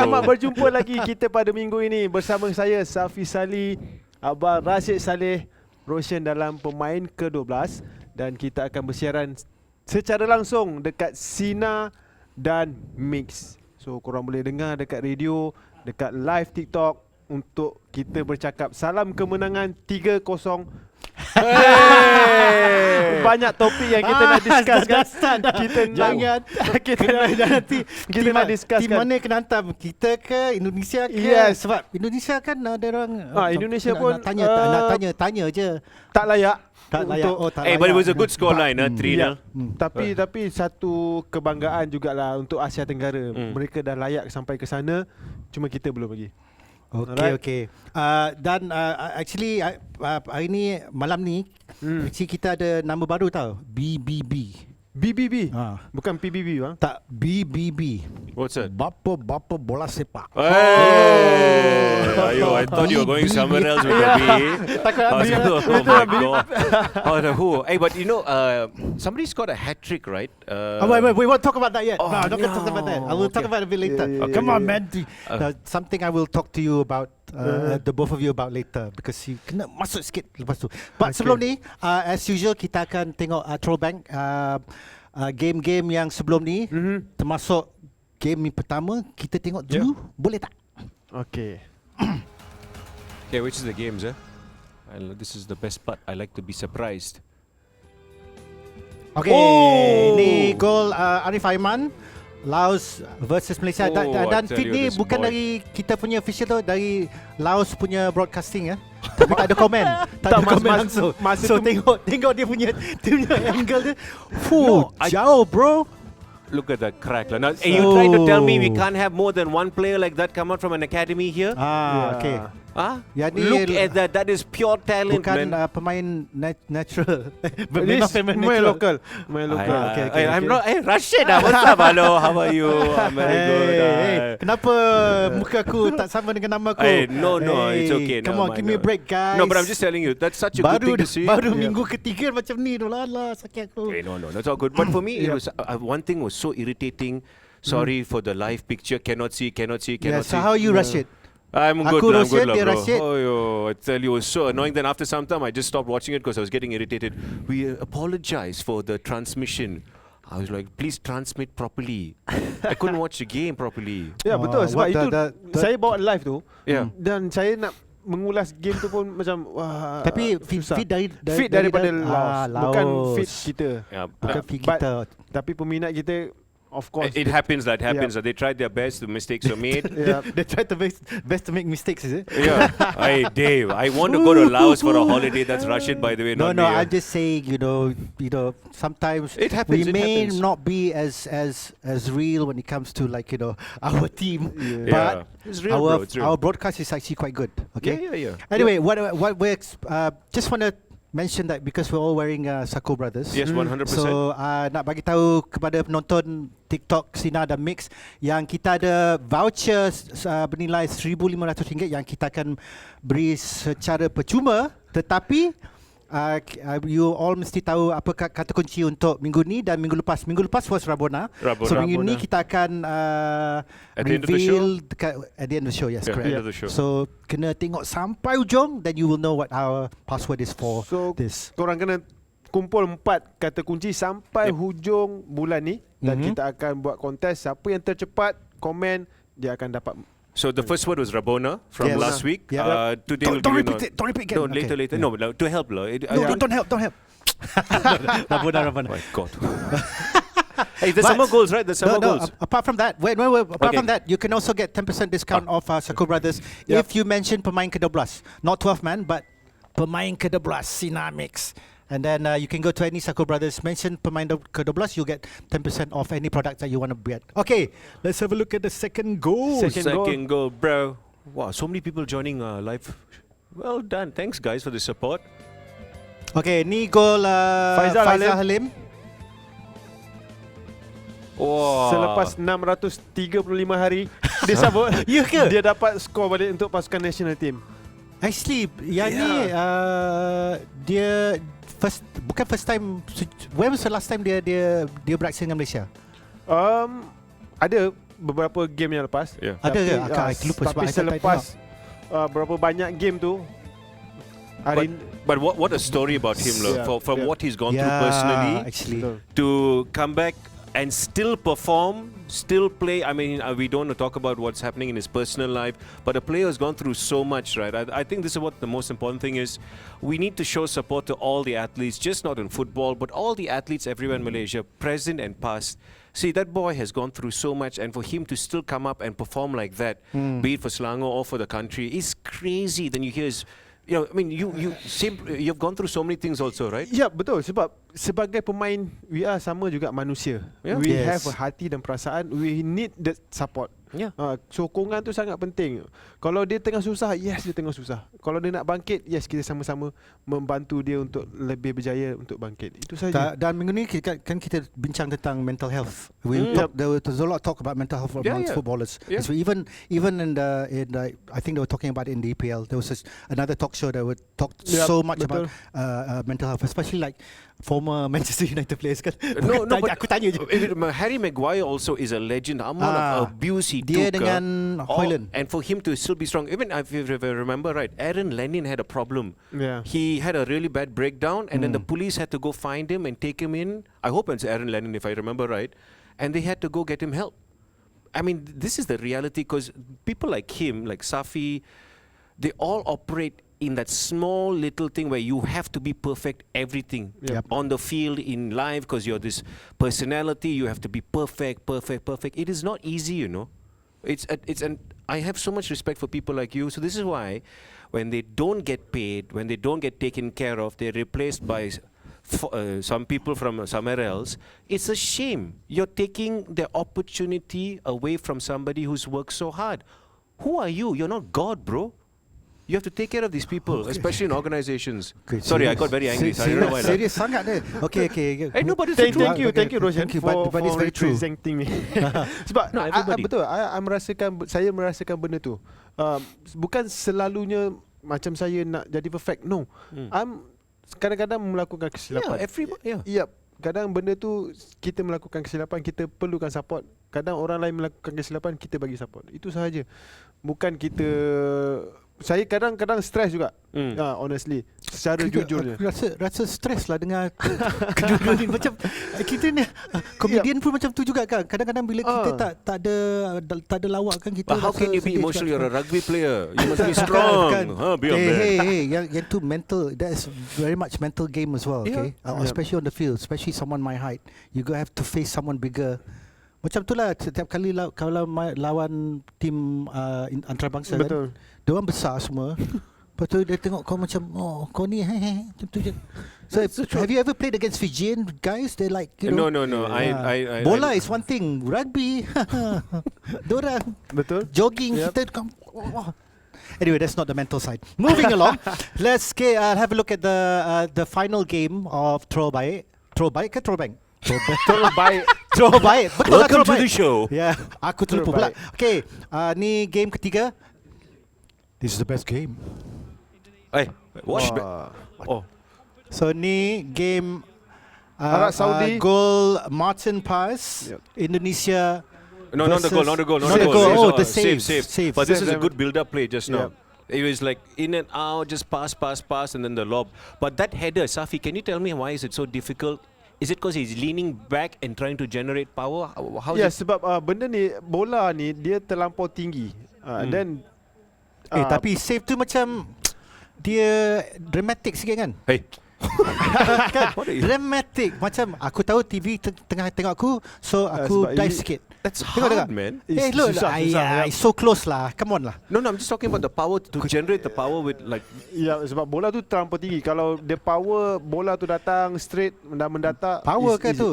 Selamat berjumpa lagi kita pada minggu ini bersama saya Safi Salih, Abang Rashid Saleh, Roshan dalam Pemain Ke-12 dan kita akan bersiaran secara langsung dekat Sina dan Mix. So korang boleh dengar dekat radio, dekat live TikTok untuk kita bercakap. Salam kemenangan 3-0. Banyak topik yang kita nak discuss kan. Kita nak discuss tim mana kena hantar, kita ke Indonesia ke? Yes. Sebab Indonesia kan ada orang Indonesia pun nak tanya je. Tak layak. Tak layak. But it was a good scoreline, 3-0. Tapi satu kebanggaan jugalah untuk Asia Tenggara. Mereka dah layak sampai ke sana, cuma kita belum lagi. Okay. Dan actually hari ni, malam ni actually kita ada nama baru tau. BBB. BBB? Bukan PBB bang? Tak, BBB. What's that? Bapa bola sepak. I thought you were going somewhere else with the B. Oh my God. Hey, but you know, somebody scored a hat trick, right? Wait, we won't talk about that yet. No, I'm not going to talk about that. I will talk about it a bit later. Come on, man. Something I will talk to you about, the both of you about later, because you kena masuk sikit lepas tu. But sebelum ni, as usual, kita akan tengok throwback game-game yang sebelum ni, termasuk game pertama. Kita tengok dulu, boleh tak? Okay. Okay, which is the games, this is the best part. I like to be surprised. Okay, ni gol Arif Aiman, Laos versus Malaysia. Dan feed ni bukan dari kita punya official tu, dari Laos punya broadcasting ya. Tapi tak ada komen. Tak ada komen langsung. So tengok dia punya angle dia. Jauh bro. Look at that crack. Now, are you trying to tell me we can't have more than one player like that come out from an academy here? Okay. Look at that. That is pure talent, bukan, man. Pemain natural. Memang pemain local. Okay. I'm not. Hey, Rashid, what's up? Hello, how are you? I'm very good. Kenapa muka aku tak sama dengan nama aku? No, it's okay. Come on, give me a break, guys. No, but I'm just telling you, that's such a good thing to see. Baru minggu ketiga macam ni. Alah, sakit aku. Hey, no, that's all good. But for me, it was one thing was so irritating. Sorry for the live picture. Cannot see. So how are you, Rashid? I'm good, bro. Rashid. I tell you, it was so annoying. Then after some time, I just stopped watching it because I was getting irritated. We apologize for the transmission. I was like, please transmit properly. I couldn't watch the game properly. Ya, betul. Sebab itu saya bawa live tu. Dan saya nak mengulas game tu pun macam tapi feed daripada Laos. Bukan feed kita. Bukan feed kita. Tapi peminat kita, of course. It happens. They tried their best. The mistakes were made. They tried their best to make mistakes, is it? Yeah. Hey, Dave, I want to go to Laos for a holiday. That's Rashid, by the way. No, I'm just saying, you know, sometimes it happens, we may not be as real when it comes to, like, you know, our team. But it's real, bro. It's real. Our broadcast is actually quite good. Okay. Yeah. Anyway, what we just want to mention that because we're all wearing Sako Brothers. Yes, 100%. So nak bagi tahu kepada penonton TikTok Sina dan Mix yang kita ada voucher bernilai RM1,500 yang kita akan beri secara percuma, tetapi you all mesti tahu apa kata kunci untuk minggu ni dan minggu lepas. Minggu lepas was Rabona. So minggu ni kita akan reveal at the end of the show. Yes, correct. End of the show. So kena tengok sampai ujung, then you will know what our password is for this. Korang kena kumpul 4 kata kunci sampai hujung bulan ni dan kita akan buat kontes. Siapa yang tercepat komen, dia akan dapat. So the first word was Rabona from last week. Today don't repeat it. Don't repeat again. No, later. Okay. No, to help. Don't help. Rabona. Oh my God. Hey, there's some more goals, right? There's some more goals. Apart from that, apart from that, you can also get 10% discount off Sako Brothers if you mention Pemain Ke-12. Not 12 man, but Pemain Ke-12 Sina Mix. And then you can go to any Sako Brothers, mention Pemain Ke-12, you'll get 10% off any product that you want to get. Okay, let's have a look at the second goal. Second goal, bro. Wow, so many people joining live. Well done. Thanks, guys, for the support. Okay, ni goal Faizal Halim. Wow. Selepas 635 hari dia sabut, dia dapat skor balik untuk pasukan national team. Actually, yang ni dia bukan first time. When was the last time dia beraksi dengan Malaysia? Ada beberapa game yang lepas. Yeah. Ada ke? Akak lupa sebab tapi I tak selepas berapa banyak game tu hari But what a story about him, loh. Yeah. From Yeah. what he's gone through personally actually. Betul. to come back and still perform, still play. I mean, we don't want to talk about what's happening in his personal life, but a player has gone through so much, right? I think this is what the most important thing is. We need to show support to all the athletes, just not in football, but all the athletes everywhere in Malaysia, present and past. See, that boy has gone through so much, and for him to still come up and perform like that, be it for Selangor or for the country, is crazy. Then you hear his, you know, I mean, you've gone through so many things also, right? Ya, betul, sebab sebagai pemain we are sama juga manusia. Yeah. We Yes. have a hati dan perasaan. We need the support. Yeah. Sokongan tu sangat penting. Kalau dia tengah susah, yes dia tengah susah. Kalau dia nak bangkit, yes kita sama-sama membantu dia untuk lebih berjaya untuk bangkit. Itu saja. Dan minggu ni kan kita bincang tentang mental health. There was a lot of talk about mental health amongst footballers. Yeah. So even in the I think they were talking about it in the EPL. There was another talk show that would talk so much betul. about mental health, especially like former Manchester United players kan. No, but Aku tanya je. Harry Maguire also is a legend. The amount of abuse he dia took. dengan Hoyland. And for him to still be strong. Even if you remember right, Aaron Lennon had a problem. Yeah. He had a really bad breakdown, and then the police had to go find him and take him in. I hope it's Aaron Lennon if I remember right. And they had to go get him help. I mean, this is the reality, because people like him, like Safi, they all operate in that small little thing where you have to be perfect everything on the field, in life, because you're this personality, you have to be perfect. It is not easy, you know. And I have so much respect for people like you. So this is why when they don't get paid, when they don't get taken care of, they're replaced by some people from somewhere else. It's a shame. You're taking the opportunity away from somebody who's worked so hard. Who are you? You're not God, bro. You have to take care of these people, especially in organizations. Okay, Sorry, I got very angry. I don't know why. Serious sangat dia. Okay. Hey, no, but it's Thank true. you Roshan, Thank you, for but it's very true. representing me. Sebab No, everybody. betul, saya merasakan benda tu. Bukan selalunya macam saya nak jadi perfect. No. Kadang-kadang melakukan kesilapan. Yep. Kadang benda tu kita melakukan kesilapan, kita perlukan support. Kadang orang lain melakukan kesilapan, kita bagi support. Itu sahaja. Bukan kita. Saya kadang-kadang stres juga. Honestly, secara jujurnya. Aku rasa stres lah dengan kedua-dua ni. Macam kita ni komedian pun macam tu juga kan. Kadang-kadang bila kita tak ada lawak kan, kita But how can you be emotional? You're a rugby player. You must be strong. Be a man. Hey, yang tu mental. That is very much mental game as well. Okay, especially on the field, especially someone my height. You go have to face someone bigger. Macam tu lah setiap kali kalau lawan tim antarabangsa Betul. kan, dia orang besar semua. Lepas tu dia tengok kau macam, oh kau ni macam tu je. So have you ever played against Fijian guys? They like, you know. No. I Bola is one thing, rugby dorang Betul. jogging, kita Anyway, that's not the mental side. Moving along, let's have a look at the final game of Throw Baik ke Throw Bank? Throw baik. Betul lah, Welcome throw to baik. the show. Yeah, aku terlupa pula. Okay, ni game ketiga. This is the best game. Hey, watch. So ni game Arab Saudi. goal Martin pass. Indonesia. No, not the goal. Not the goal. goal. Oh, the save. save. But this is a Save. good build-up play just now. It was like in and out, just pass, and then the lob. But that header, Safi, can you tell me why is it so difficult? Is it because he's leaning back and trying to generate power? How Ya, is it? sebab benda ni, bola ni dia terlampau tinggi. Dan Tapi save tu macam dia dramatic sikit kan? Hey, Kan? Dramatic. Macam aku tahu TV tengah tengok aku, so aku sebab dive ini- sikit. that's Tengok, hard, tengok. man. Hey, look, susah, it's so close lah. Come on lah. No, I'm just talking about the power to generate the power with like. ya, sebab bola tu terlampau tinggi. Kalau dia power, bola tu datang straight dan mendatar. Power is ke easy. tu?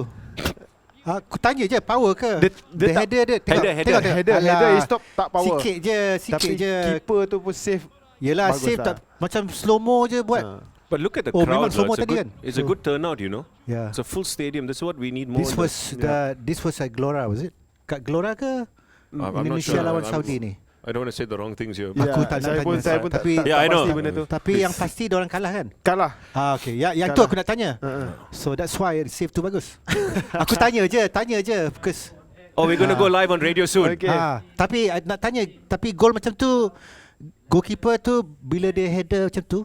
Aku tanya je, power ke? Dia The tak- header dia. Tengok, Header. tengok. Header Alah, is stop tak power. Sikit je. Tapi keeper tu pun save. Yelah, bagus save lah. tak macam slow mo je buat. But look at the Oh, memang crowd. semua It's a tadi good, kan? it's a good turnout, you know. Yeah. It's a full stadium. This is what we need more. This was at Glora, was it? Kat Glora ke? I'm not Indonesia sure. lawan I'm- Saudi ni. I don't want to say the wrong things here. Ya, Aku tak nak tanya. saya pun Tapi- tak Yeah, I know. pasti benda tu. Tapi yang pasti diorang kalah kan? Kalah. Okay. Yang tu Kalah. aku nak tanya. So that's why save tu bagus. Aku tanya je because Oh, we're going to go live on radio soon. Okay. Tapi nak tanya, tapi gol macam tu, goalkeeper tu bila dia header macam tu,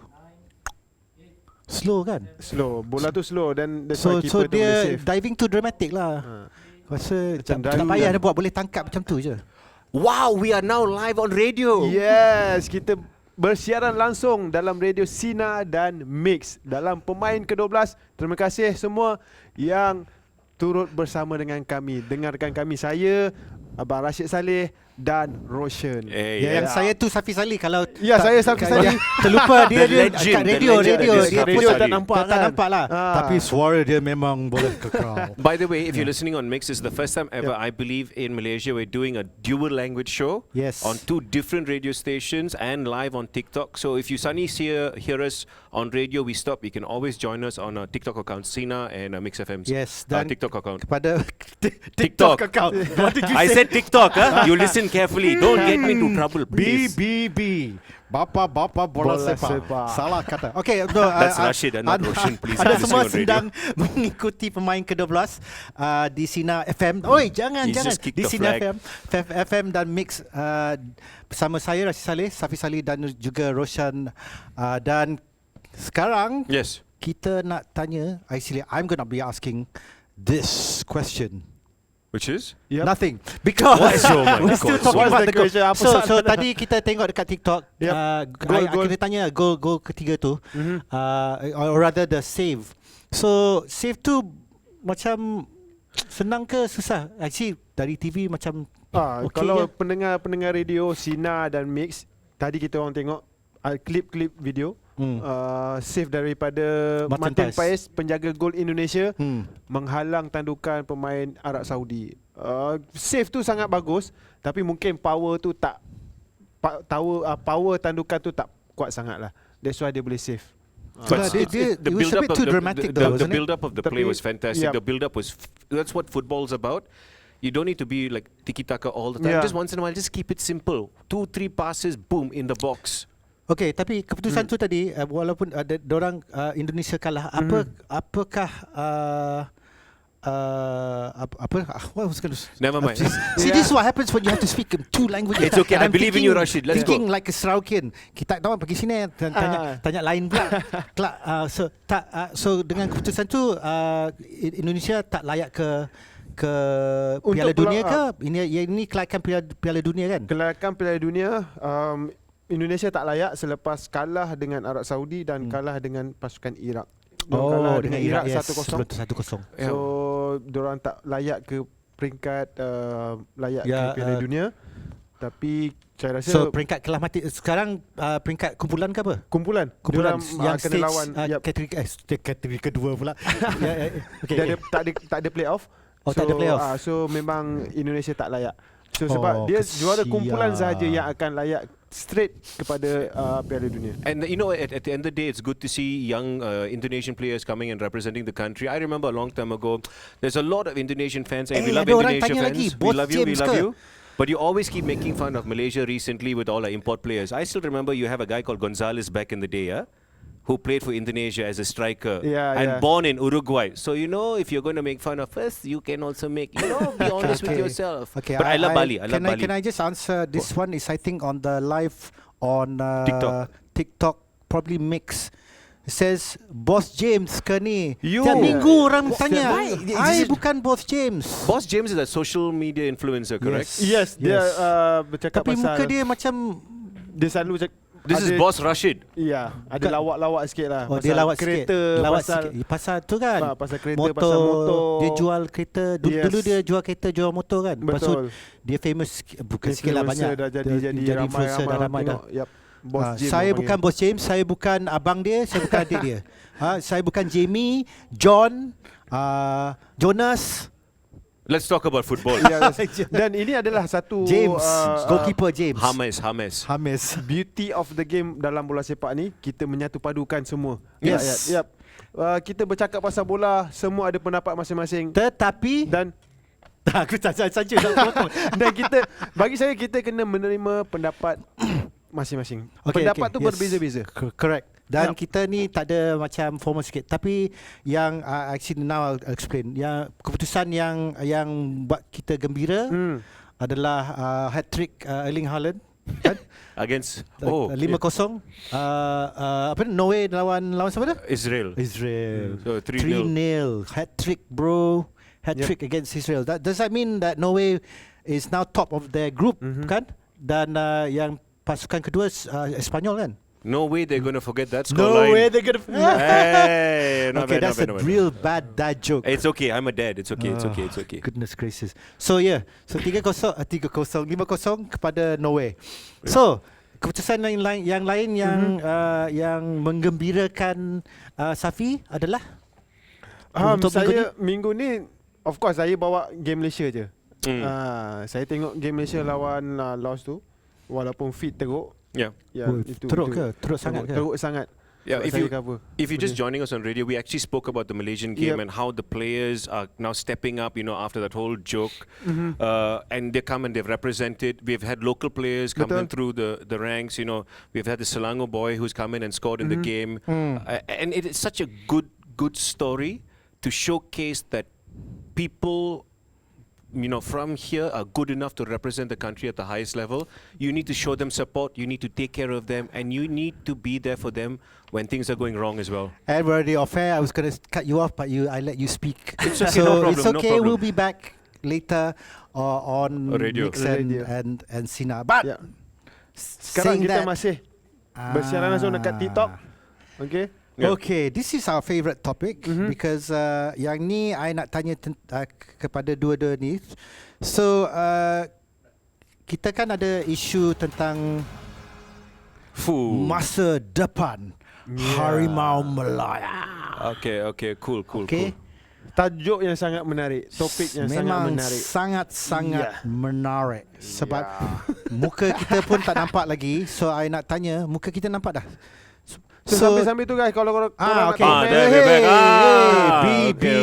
slow kan? Slow. Bola tu slow dan that's So why keeper tu boleh dia save. diving tu dramatic lah. Rasa Macam tak diving payah kan. dia buat, boleh tangkap macam tu je. Wow, we are now live on radio. Yes, kita bersiaran langsung dalam radio Sina dan Mix dalam Pemain ke-12. Terima kasih semua yang turut bersama dengan kami. Dengarkan kami, saya, Abang Rashid Saleh dan Roshan. Yang saya tu Safi Salih. Kalau Ya, saya Safi Salih. terlupa dia The legend, kat the radio legend radio that is dia Safi pun Salih. tak nampak tak nampak lah. Tapi suara dia memang boleh kekal. By the way, if you're listening on Mix, it's the first time ever I believe in Malaysia we're doing a dual language show. Yes. On 2 different radio stations and live on TikTok. So if you suddenly hear us on radio, we stop. You can always join us on our TikTok account, Sina and Mix FM's Yes, dan TikTok account. kepada TikTok. account. What did you I say? said TikTok, huh? You listen carefully. Don't get me into trouble, please. BBB. Bapa bola sepak. Salah kata. Okay, no, That's Rashid and not Roshan, please. Anda I'm semua listening on radio. sedang mengikuti Pemain ke-12 di Sina FM. Oi, jangan He's jangan just kicked di the Sina flag. FM dan Mix bersama saya Rashid Saleh, Safi Salih dan juga Roshan dan sekarang Yes. kita nak tanya, actually I'm going to be asking this question. Which is? Yep. Nothing. Because Oh my we're still God. talking What's about the the goal. question? Apa So soalan? tadi kita tengok dekat TikTok, Yep. Goal. kita tanya gol ketiga tu, or rather the save. So save tu macam senang ke susah? Actually dari TV macam okay kalau je. pendengar radio Sina dan Mix, tadi kita orang tengok klip video save daripada Martin Paes, penjaga gol Indonesia, menghalang tandukan pemain Arab Saudi. Save tu sangat bagus, tapi mungkin power tu tak power tandukan tu tak kuat sangat lah. That's why dia boleh save. But it was a bit too dramatic though, the wasn't it? build-up of the play Tapi, was fantastic. yeah. The build-up was that's what football's about. You don't need to be like tiki-taka all the time. Yeah. Just once in a while, just keep it simple. 2-3 passes, boom, in the box. Okay, tapi keputusan tu tadi, walaupun dorang Indonesia kalah, apakah what was going to Never mind. See, this is what happens when you have to speak in 2 languages. It's okay, And I I'm believe in you, Rashid. Let's thinking go. like a Seraukian. Kita tahu pergi sini tanya lain pula. So dengan keputusan tu Indonesia tak layak ke Piala Dunia ke? Ini kelayakan Piala Dunia kan? Kelayakan Piala Dunia, Indonesia tak layak selepas kalah dengan Arab Saudi dan kalah dengan pasukan Iraq. Kalah dengan Iraq 1-0. 1-0. So diorang tak layak ke peringkat layak ke Piala Dunia. Tapi saya rasa So peringkat kelah mati sekarang peringkat kumpulan ke apa? kumpulan Kumpulan diorang, yang kena stage lawan kategori kedua pula. dia tak ada playoff. Tak ada playoff. So memang Indonesia tak layak. So sebab dia juara kumpulan sahaja yang akan layak straight kepada Piala Dunia. And you know, at the end of the day, it's good to see young Indonesian players coming and representing the country. I remember a long time ago, there's a lot of Indonesian fans, and we love ada orang Indonesia tanya fans. lagi, We Bos love you, we James love ke? you. But you always keep making fun of Malaysia recently with all our import players. I still remember you have a guy called Gonzalez back in the day, who played for Indonesia as a striker and born in Uruguay. So you know, if you're going to make fun of us, you can also make, be honest with yourself. Okay, But I love Bali. I love Bali. Can I just answer this one? Is I think on the live on TikTok probably Mix. It says Boss James ke ni? Tiap minggu orang tanya. I bukan Boss James. Boss James is a social media influencer, correct? Yes, dia bercakap Tapi pasal muka dia macam dia selalu This is Boss Rashid. Ya, ada lawak-lawak sikit lah. dia lawak sikit. Lawak sikit. Pasal tu kan. Pasal kereta, pasal motor. Dia jual kereta. Dulu dia jual kereta, jual motor kan. Lepas tu Betul. dia famous, bukan sikit lah, banyak. Dah jadi influencer dah ramai dah. Yep. Boss James Saya orang bukan panggil. Boss James, saya bukan abang dia, saya bukan adik dia. Saya bukan Jamie, John, Jonas. Let's talk about football. Ya, dan ini adalah satu James, goalkeeper James. Hames. beauty of the game dalam bola sepak ni, kita menyatu padukan semua. Yes. Yep. Kita bercakap pasal bola, semua ada pendapat masing-masing. Tetapi Dan aku saja nak potong. dan bagi saya kita kena menerima pendapat masing-masing. Pendapat tu berbeza-beza. Correct. Dan kita ni tak ada macam formal sikit. Tapi yang actually now I'll explain. Yang keputusan yang buat kita gembira adalah hat-trick Erling Haaland kan? Against 5-0. Apa ni? Norway lawan siapa dah? Israel. So 3-0. Hat-trick bro. Hat-trick against Israel. Does that mean that Norway is now top of their group kan? Dan yang pasukan kedua Espanyol kan? No way they're going to forget that No scoreline. way they're gonna. Hey, not Okay, bad, that's not bad, a not bad. real bad dad joke. It's okay. I'm a dad. It's okay. It's okay. It's okay. Goodness gracious. So yeah, so 3-0, 5-0 kepada Norway. So keputusan yang lain yang menggembirakan Safi adalah untuk saya minggu ni of course saya bawa game Malaysia je. Saya tengok game Malaysia lawan Laos tu walaupun fit teruk. Yeah. teruk sangat ke? Teruk sangat. Yeah, Sebab if saya you cover. if you're just joining us on radio, we actually spoke about the Malaysian game Yep. and how the players are now stepping up, after that whole joke. And they come and they've represented. We've had local players come in through the ranks, We've had the Selangor boy who's come in and scored in the game. And it is such a good story to showcase that people from here are good enough to represent the country at the highest level. You need to show them support, you need to take care of them, and you need to be there for them when things are going wrong as well. And we're already off air. I was going to cut you off, but I let you speak. It's okay, So no problem, it's no okay. problem. We'll be back later on Radio. Mix Radio. and Sina. But Ya. Sekarang saying kita that, masih bersiaran langsung dekat TikTok. Okay. Yeah. Okay, this is our favourite topic because yang ni I nak tanya kepada dua-dua ni. So kita kan ada isu tentang masa depan Harimau Malaya. Okay, cool. Okay. Tajuk yang sangat menarik, topik yang Memang sangat menarik. sangat menarik sebab Ya. muka kita pun tak nampak lagi. So I nak tanya, muka kita nampak dah? So sambil tu guys, kalau korang nak okay. komen, there we back.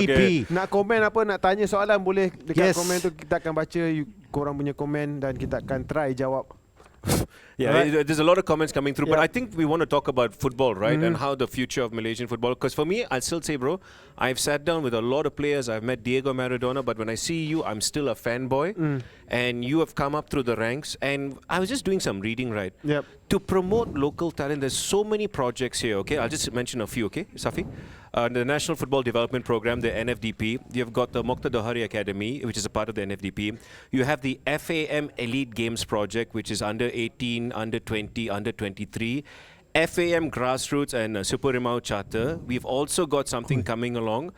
B. nak komen apa, nak tanya soalan boleh dekat Yes. komen tu, kita akan baca korang punya komen dan kita akan try jawab. Yeah, Alright. there's a lot of comments coming through, but Yeah. I think we want to talk about football, right? And how the future of Malaysian football. Because for me, I'll still say, bro, I've sat down with a lot of players. I've met Diego Maradona, but when I see you, I'm still a fanboy. And you have come up through the ranks. And I was just doing some reading, right? Yep. To promote local talent, there's so many projects here, okay? I'll just mention a few, okay, Safi? The National Football Development Program, the NFDP. You've got the Mokhtar Dohari Academy, which is a part of the NFDP. You have the FAM Elite Games Project, which is under 18, under 20, under 23. FAM Grassroots and Super Harimau Charter. We've also got something coming along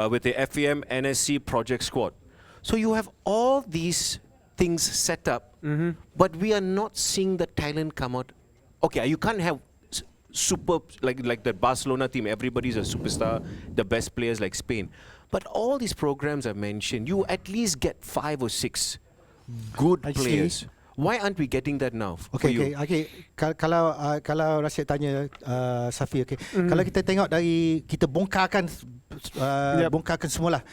with the FAM NSC Project Squad. So you have all these things set up, but we are not seeing the talent come out. Okay, you can't have super like the Barcelona team. Everybody's a superstar, the best players like Spain. But all these programs I mentioned, you at least get 5 or 6 good Actually, players. Why aren't we getting that now? for Okay. you? Kalau Rashid tanya Safi, okay. Kalau kita tengok dari kita bongkarkan semualah.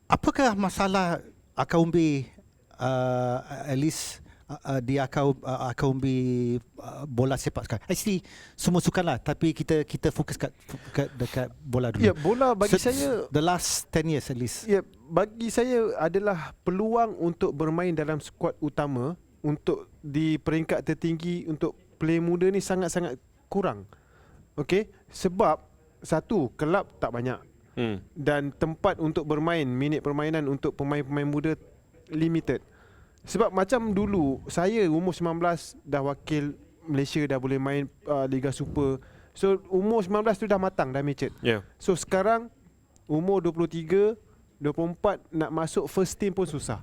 Apakah masalah akaumbi at least di akaumbi bola sepak sekarang? Actually semua sukan lah, tapi kita fokus dekat bola dulu. Ya, bola bagi saya the last 10 years at least. ya, bagi saya adalah peluang untuk bermain dalam skuad utama untuk di peringkat tertinggi untuk player muda ni sangat-sangat kurang. Okey, sebab satu, kelab tak banyak. Dan tempat untuk bermain, minit permainan untuk pemain-pemain muda limited. Sebab macam dulu saya umur 19 dah wakil Malaysia, dah boleh main Liga Super. So umur 19 tu dah matang, dah matured. Yeah. So sekarang umur 23, 24 nak masuk first team pun susah.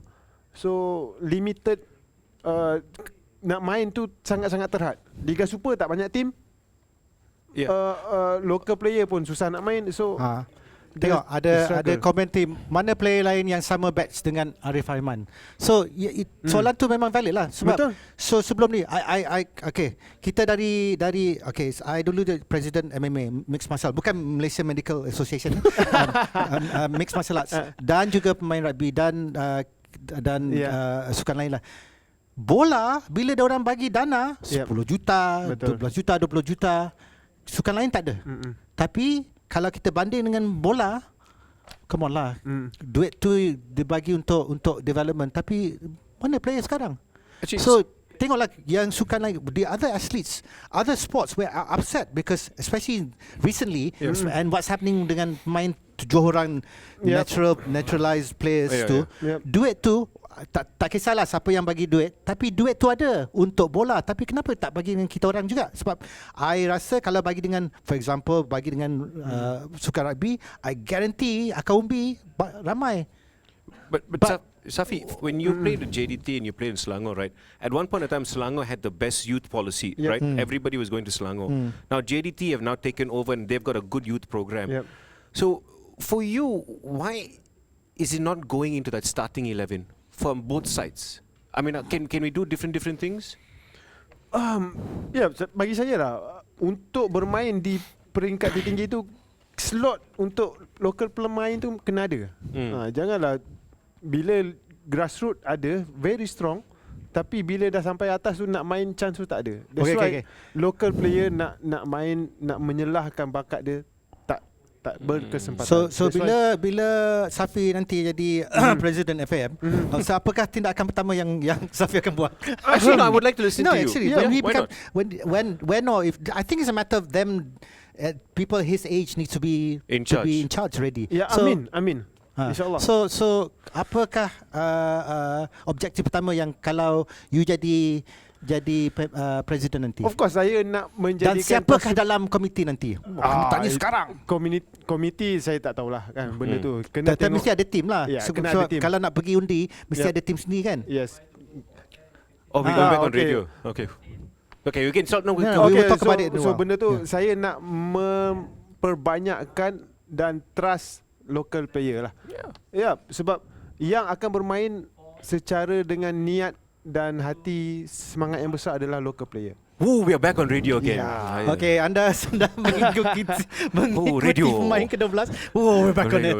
So limited, nak main tu sangat-sangat terhad. Liga Super tak banyak team. Yeah. Local player pun susah nak main. So Tengok ada komen tim, mana player lain yang sama batch dengan Arif Aiman. So soalan tu memang valid lah sebab Betul. so sebelum ni okay, kita dari okay, I dulu President MMA Mixed Martial, bukan Malaysian Medical Association, Mixed Martial Arts, dan juga pemain rugby dan sukan lain lah. Bola bila dia orang bagi dana 10 juta, Betul. 12 juta, 20 juta, sukan lain tak ada. Tapi kalau kita banding dengan bola, come on lah. Duit tu dibagi untuk development, tapi mana player sekarang? Actually, So tengoklah yang sukan lain, the other athletes, other sports were upset because especially recently and what's happening dengan main 7 orang naturalized players tu. Duit tu tak kisahlah siapa yang bagi duit, tapi duit tu ada untuk bola, tapi kenapa tak bagi dengan kita orang juga? Sebab I rasa kalau bagi dengan, for example, bagi dengan sukan rugby, I guarantee akan umbi ramai. But Safi, when you played at JDT and you played in Selangor, right? At one point in time, Selangor had the best youth policy, right? Everybody was going to Selangor. Now JDT have now taken over and they've got a good youth program. So for you, why is it not going into that starting 11 from both sides? I mean, can we do different things? Bagi saya lah, untuk bermain di peringkat tertinggi tu, slot untuk local pemain tu kena ada. Janganlah bila grassroots ada very strong, tapi bila dah sampai atas tu nak main chance tu tak ada. That's why local player nak main, nak menyelahkan bakat dia tak berkesempatan. So bila Safi nanti jadi Presiden FAM, so apakah tindakan pertama yang Safi akan buat? Actually, no, I would like to listen to you. Actually, when he become, when or if I think it's a matter of them, people his age needs to be in charge already. Yeah, so, amin. InsyaAllah. So apakah objektif pertama yang kalau you jadi presiden nanti? Of course saya nak menjadikan. Dan siapakah dalam komiti nanti? Tanya sekarang. Komiti saya tak tahulah kan benda tu. Kena tengok. Mesti ada tim lah. Kena ada tim. Kalau nak pergi undi mesti ada tim sendiri kan? Yes. Oh, we go back on radio. Okay, we can start now. We will talk about it. So benda tu saya nak memperbanyakkan dan trust local player lah. Sebab yang akan bermain secara dengan niat dan hati semangat yang besar adalah local player. We are back on radio again. Okay, anda sedang mengikuti Pemain Ke-12. We're back on it.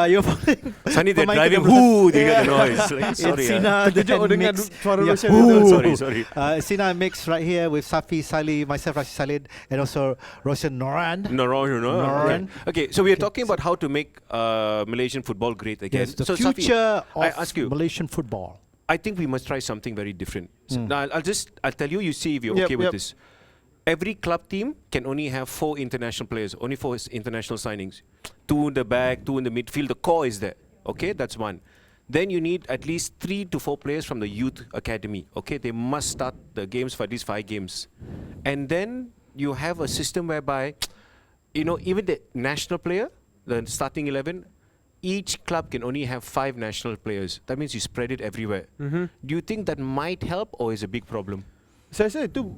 You're following Sunny, they're driving. They hear the noise. Like, sorry. Sina dengan suara Roshan. Sorry. Sina mix right here with Safi Salih, myself Rashid Salid, and also Roshan Noran. Okay, so we are talking about how to make Malaysian football great again. Yes, the so future Safi, of Malaysian football. I think we must try something very different. So now I'll tell you, you see if you're okay with this. Every club team can only have 4 international players, only 4 international signings. 2 in the back, 2 in the midfield. The core is there. Okay, that's one. Then you need at least 3 to 4 players from the youth academy. Okay, they must start the games for at least 5 games. And then you have a system whereby, even the national player, the starting 11, each club can only have 5 national players. That means you spread it everywhere. Do you think that might help or is a big problem? Saya rasa itu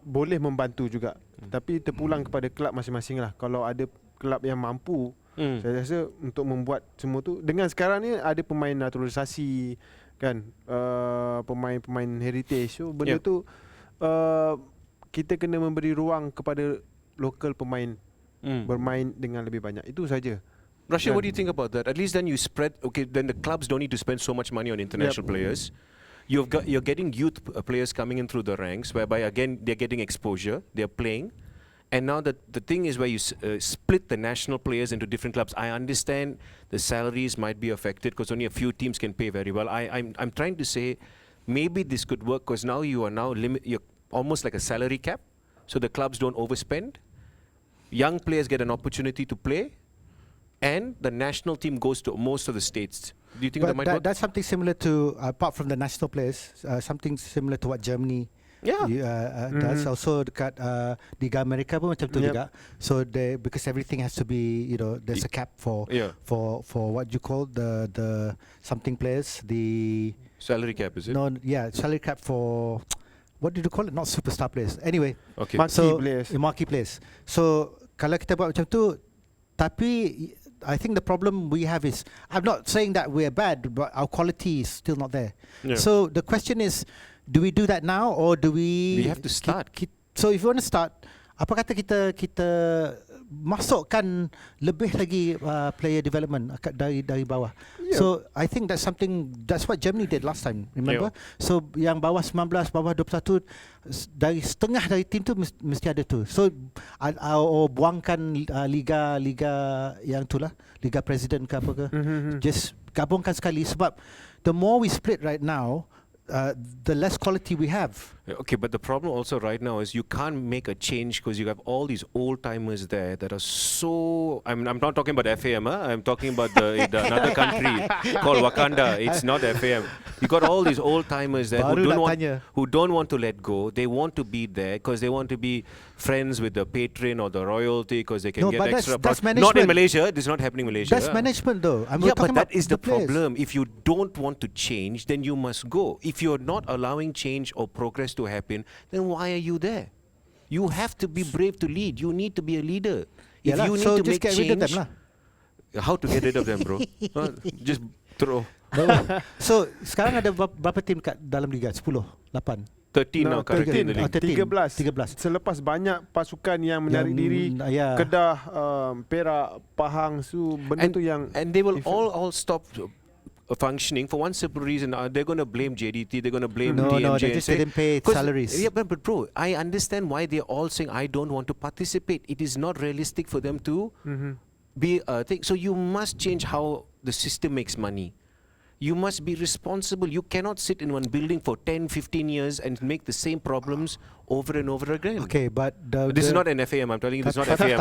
boleh membantu juga. Tapi terpulang kepada klub masing-masing lah. Kalau ada klub yang mampu, saya rasa untuk membuat semua tu. Dengan sekarang ni ada pemain naturalisasi kan, pemain heritage. So benda tu kita kena memberi ruang kepada lokal pemain bermain dengan lebih banyak. Itu saja. Rashid, what do you think about that? At least then you spread. Okay, then the clubs don't need to spend so much money on international players. You're getting youth players coming in through the ranks, whereby again they're getting exposure, they're playing, and now the thing is where you split the national players into different clubs. I understand the salaries might be affected because only a few teams can pay very well. I'm trying to say maybe this could work because now you're almost like a salary cap, so the clubs don't overspend. Young players get an opportunity to play. And the national team goes to most of the states. Do you think that might work? That's something similar to, apart from the national players, something similar to what Germany does. Also dekat Liga Amerika pun macam tu juga. So because everything has to be, there's a cap for what you call the something players, the salary cap, is it? No, salary cap for, what did you call it? Not superstar players. Anyway, marquee players. So kalau kita buat macam tu, tapi I think the problem we have is, I'm not saying that we're bad, but our quality is still not there. So the question is, do we do that now or do we? We have to start. So if you want to start, apa kata kita masukkan lebih lagi player development dari bawah. So I think that's what Germany did last time, remember? So yang bawah 19, bawah 21, dari setengah dari tim tu mesti ada tu. So buangkan liga yang itulah, liga presiden ke apa ke. Just gabungkan sekali, sebab the more we split right now, the less quality we have. Okay, but the problem also right now is you can't make a change because you have all these old timers there that are so. I'm not talking about FAM. I'm talking about the another country called Wakanda. It's not FAM. You got all these old timers there who don't want to let go. They want to be there because they want to be friends with the patron or the royalty because they can get extra. That's not in management. Malaysia. This is not happening in Malaysia. That's management though. Yeah, but that is the problem. If you don't want to change, then you must go. If you're not allowing change or progress to happen, then why are you there? You have to be brave to lead. You need to be a leader. If you need to make change, how to get rid of them, bro? Just throw. So sekarang ada berapa tim kat dalam liga? 10, 8. 13 now currently in the league. 13. Selepas banyak pasukan yang menarik diri, Kedah, Perak, Pahang, benda tu yang, and they will all stop functioning for one simple reason. They're going to blame JDT, they're going to blame TMJ. No, they just didn't pay salaries. Yeah, but bro, I understand why they're all saying I don't want to participate. It is not realistic for them to be a thing. So you must change how the system makes money. You must be responsible. You cannot sit in one building for 10, 15 years and make the same problems over and over again. Okay, but this is not an FAM. I'm telling you, this is not FAM.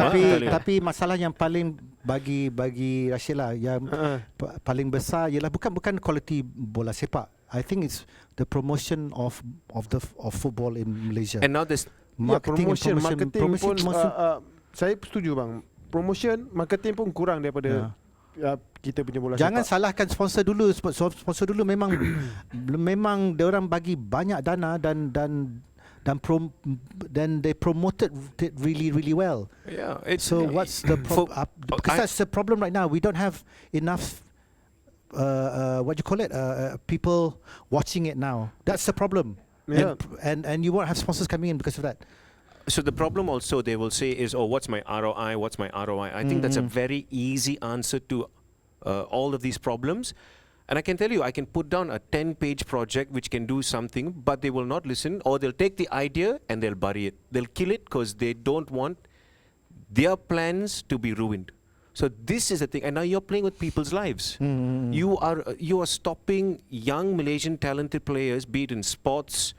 Tapi masalah yang paling bagi Rashid lah, yang paling besar ialah bukan quality bola sepak. I think it's the promotion of football in Malaysia. And now this marketing pun saya setuju bang. Promotion, marketing pun kurang daripada kita punya bola Jangan sepak. salahkan sponsor dulu. Sponsor dulu memang memang dia orang bagi banyak dana dan they promoted it really well. Yeah. So what's the because that's the problem right now. We don't have enough what do you call it? People watching it now. That's the problem. Yeah. And you won't have sponsors coming in because of that. So the problem also they will say is, oh, what's my ROI? What's my ROI? I think that's a very easy answer to all of these problems. And I can tell you, I can put down a 10-page project which can do something, but they will not listen, or they'll take the idea and they'll bury it. They'll kill it because they don't want their plans to be ruined. So this is the thing, and now you're playing with people's lives. You are stopping young Malaysian talented players, be it in sports,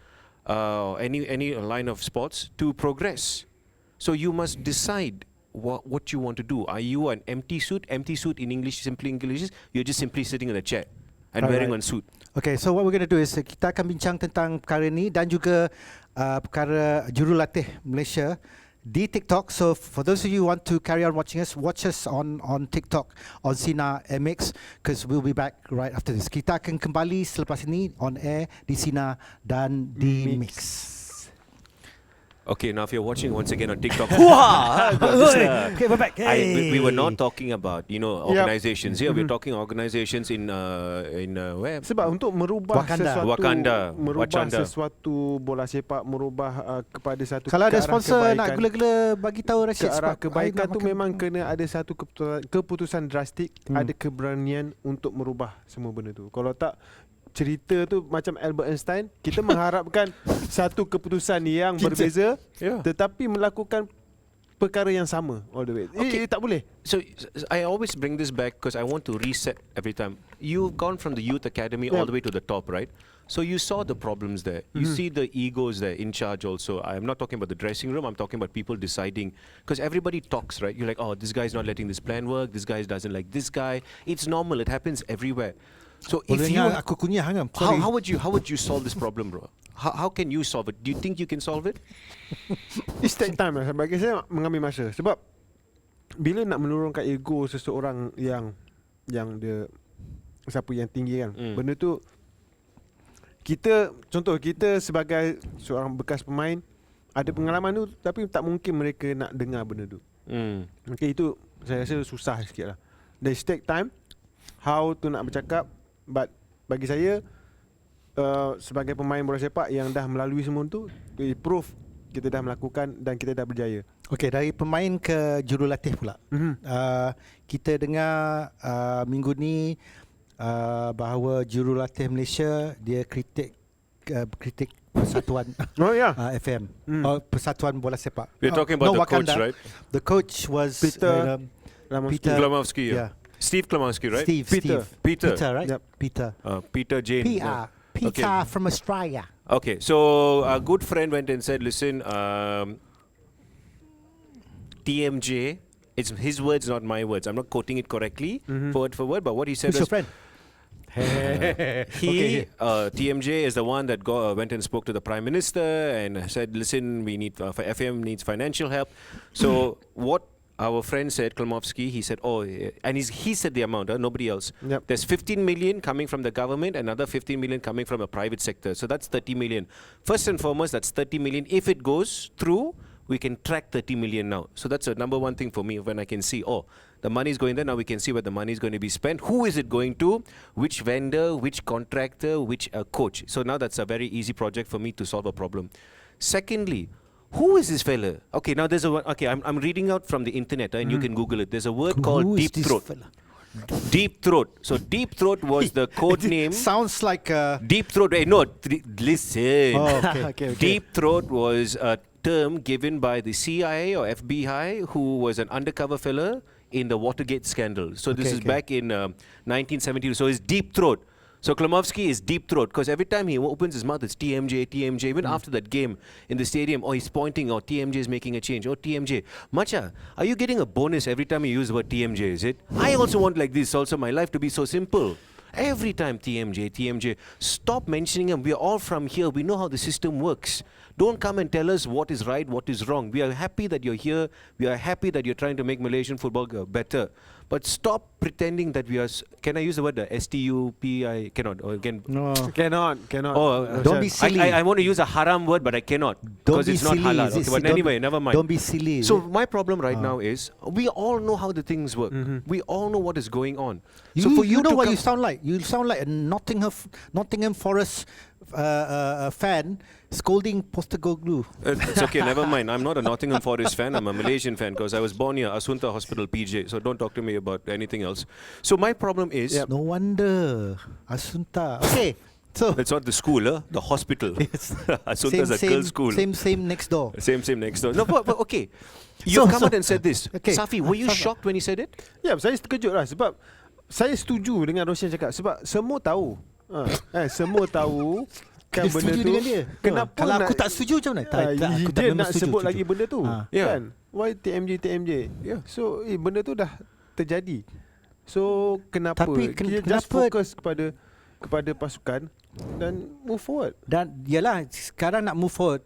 any line of sports, to progress. So you must decide what you want to do. Are you an empty suit? Empty suit in English, simply English, you're just simply sitting in a chair and wearing one suit. Okay, so what we're going to do is kita akan bincang tentang perkara ini dan juga perkara jurulatih Malaysia di TikTok. So for those of you who want to carry on watching us, watch us on TikTok on Sina MX, because we'll be back right after this. Kita akan kembali selepas ini on air di Sina dan di Mix. Okay, now if you're watching once again on TikTok, okay, we're back. We were not talking about organizations. Here we're talking organizations in where? Sebab untuk merubah Wakanda. sesuatu bola sepak, merubah kepada satu kalau ada ke arah sponsor kebaikan, nak gula-gula bagi tahu Rashid, ke arah kebaikan tu makan. memang kena ada satu keputusan drastik, ada keberanian untuk merubah semua benda tu. Kalau tak, cerita tu macam Albert Einstein, kita mengharapkan satu keputusan yang berbeza, tetapi melakukan perkara yang sama all the way. Tak boleh. So I always bring this back because I want to reset every time. You've gone from the youth academy all the way to the top, right? So you saw the problems there. You see the egos there in charge also. I'm not talking about the dressing room. I'm talking about people deciding. Because everybody talks, right? You're like, oh, this guy's not letting this plan work. This guy doesn't like this guy. It's normal. It happens everywhere. So if you, how would you solve this problem, bro? How can you solve it? Do you think you can solve it? It take time. Bagi saya mengambil masa. Sebab bila nak menurunkan ego seseorang yang dia siapa yang tinggi kan, benda tu kita sebagai seorang bekas pemain ada pengalaman tu, tapi tak mungkin mereka nak dengar benda tu. Okay, itu saya rasa susah sikit lah. They take time how to nak bercakap. But bagi saya sebagai pemain bola sepak yang dah melalui semua tu, proof kita dah melakukan dan kita dah berjaya. Okey, dari pemain ke jurulatih pula. Kita dengar minggu ni bahawa jurulatih Malaysia dia kritik persatuan Oh ya. FM. Persatuan bola sepak. We're talking about no, the coach, Wakanda. right? The coach was Peter Ramowski. Klamowski, yeah. Yeah. Steve Klamowski, right? Peter, Peter, right? Yep. Peter. Peter Jane. PR. Peter from Australia. Okay, so a good friend went and said, listen, TMJ, it's his words, not my words. I'm not quoting it correctly, word for word, but what he said Who's your was, friend? TMJ is the one that went and spoke to the Prime Minister and said, listen, we need FM needs financial help. So what our friend said, Klamowski, he said, and he said the amount, nobody else. Yep. There's 15 million coming from the government, another 15 million coming from the private sector. So that's 30 million. First and foremost, that's 30 million. If it goes through, we can track 30 million now. So that's a number one thing for me when I can see, the money is going there. Now we can see where the money is going to be spent. Who is it going to? Which vendor, which contractor, which coach. So now that's a very easy project for me to solve a problem. Secondly, who is this fella? Okay, now there's I'm reading out from the internet and you can Google it. There's a word called deep throat. Deep throat. So deep throat was the code name. Sounds like Deep throat. Listen. Oh, okay. Deep throat was a term given by the CIA or FBI, who was an undercover fella in the Watergate scandal. So this is back in 1972. So it's deep throat. So Klamowski is deep throat because every time he opens his mouth, it's TMJ. Even after that game in the stadium, he's pointing, TMJ is making a change. TMJ. Macha, are you getting a bonus every time you use the word TMJ, is it? I also want like this, also my life to be so simple. Every time TMJ. Stop mentioning him. We are all from here. We know how the system works. Don't come and tell us what is right, what is wrong. We are happy that you're here. We are happy that you're trying to make Malaysian football better. But stop pretending that we are... Can I use the word STUPI? Cannot. Or again. no. Cannot. Don't be silly. I want to use a haram word, but I cannot. Because it's not halal. Okay, but anyway, never mind. Don't be silly. So my problem right now is, we all know how the things work. We all know what is going on. So for you know to what come- you sound like? You sound like a Nottingham Forest fan scolding Postecoglou. It's okay, never mind. I'm not a Nottingham Forest fan. I'm a Malaysian fan because I was born here, Asunta Hospital, PJ. So don't talk to me about anything else. So my problem is... No wonder. Asunta. Okay. So It's not the school, the hospital. Yes. Asunta is a girls' school. Same next door. Same next door. No, but okay. You've come out and said this. Okay. Safi, were you shocked when he said it? Ya, saya terkejut lah sebab saya setuju dengan Roshan cakap sebab semua tahu. Semua tahu kan Dia benda setuju tu. dengan dia. Kenapa Kalau nak, aku tak setuju macam mana? Aku tak dia memang nak setuju, sebut setuju. lagi benda tu. Yeah. Kan? Why TMJ? Yeah. So benda tu dah terjadi. So kenapa Tapi kita just kenapa- fokus kepada pasukan dan move forward. Dan yalah, sekarang nak move forward.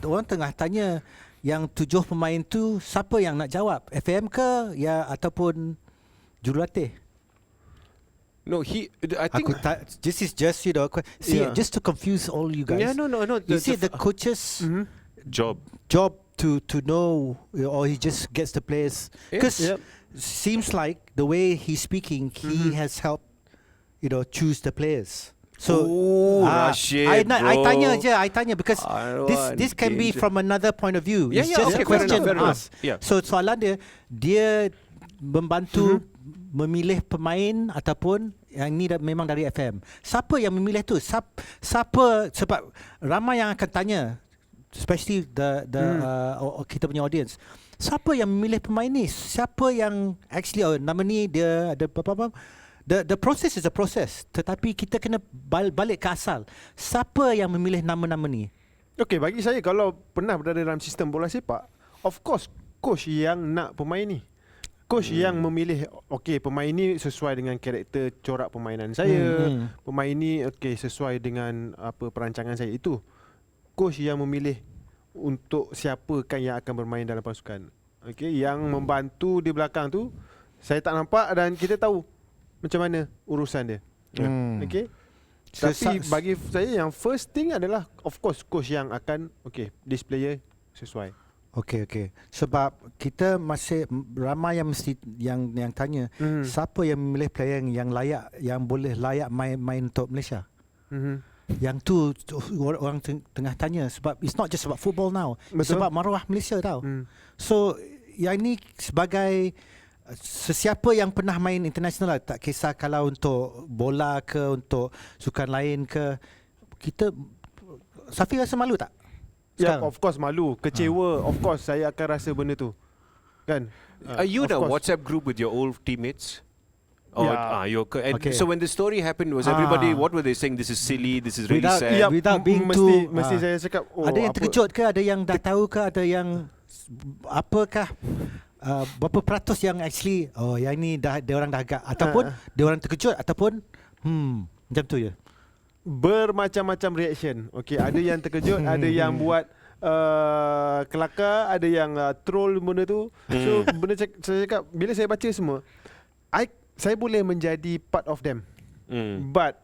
Orang tengah tanya yang 7 pemain tu siapa yang nak jawab? FM ke ataupun jurulatih? No, I think... This is just just to confuse all you guys. Yeah, no. You see the coach's job. job to know, or he just gets the players. Because seems like the way he's speaking, he has helped, choose the players. So Rashid, I bro. tanya because this can be from another point of view. Yeah, It's yeah, just okay, a question fair enough. asked. Yeah. So soalan dia membantu memilih pemain ataupun yang ni memang dari FM. Siapa yang memilih tu? Siapa, sebab ramai yang akan tanya, especially kita punya audience. Siapa yang memilih pemain ni? Siapa yang actually nama ni dia ada apa-apa? The process is a process. Tetapi kita kena balik ke asal. Siapa yang memilih nama-nama ni? Okay, bagi saya kalau pernah berada dalam sistem bola sepak, of course coach yang nak pemain ni. Coach yang memilih, okay, pemain ni sesuai dengan karakter corak permainan saya. Pemain ni okay, sesuai dengan apa perancangan saya. Itu coach yang memilih untuk siapakah yang akan bermain dalam pasukan. Okay, yang membantu di belakang tu saya tak nampak dan kita tahu macam mana urusan dia. Okay. Tapi bagi saya yang first thing adalah of course coach yang akan this player sesuai. Okay. Sebab kita masih ramai yang mesti yang tanya siapa yang memilih player yang layak, yang boleh layak main untuk Malaysia. Yang tu orang tengah tanya sebab it's not just about football now. It's Betul. about maruah Malaysia tau. Hmm. So yang ni sebagai sesiapa yang pernah main international lah, tak kisah kalau untuk bola ke untuk sukan lain ke, kita Safi rasa malu tak? Ya, Sekarang? of course malu, kecewa. Of course saya akan rasa benda tu. Kan? Are you in Of a course. WhatsApp group with your old teammates? Or, Yeah. and Okay. so when the story happened, was everybody, what were they saying? This is silly, this is really Without- sad. Yeah. without being too- mesti saya cakap Ada yang terkejut ke? Ada yang dah tahu ke? Ada yang apakah? Berapa peratus yang actually yang ni dah dia orang dah agak ataupun dia orang terkejut ataupun macam tu je. Bermacam-macam reaction. Okey, ada yang terkejut, ada yang buat kelakar, ada yang troll benda tu. So benda saya cakap bila saya baca semua, saya boleh menjadi part of them. But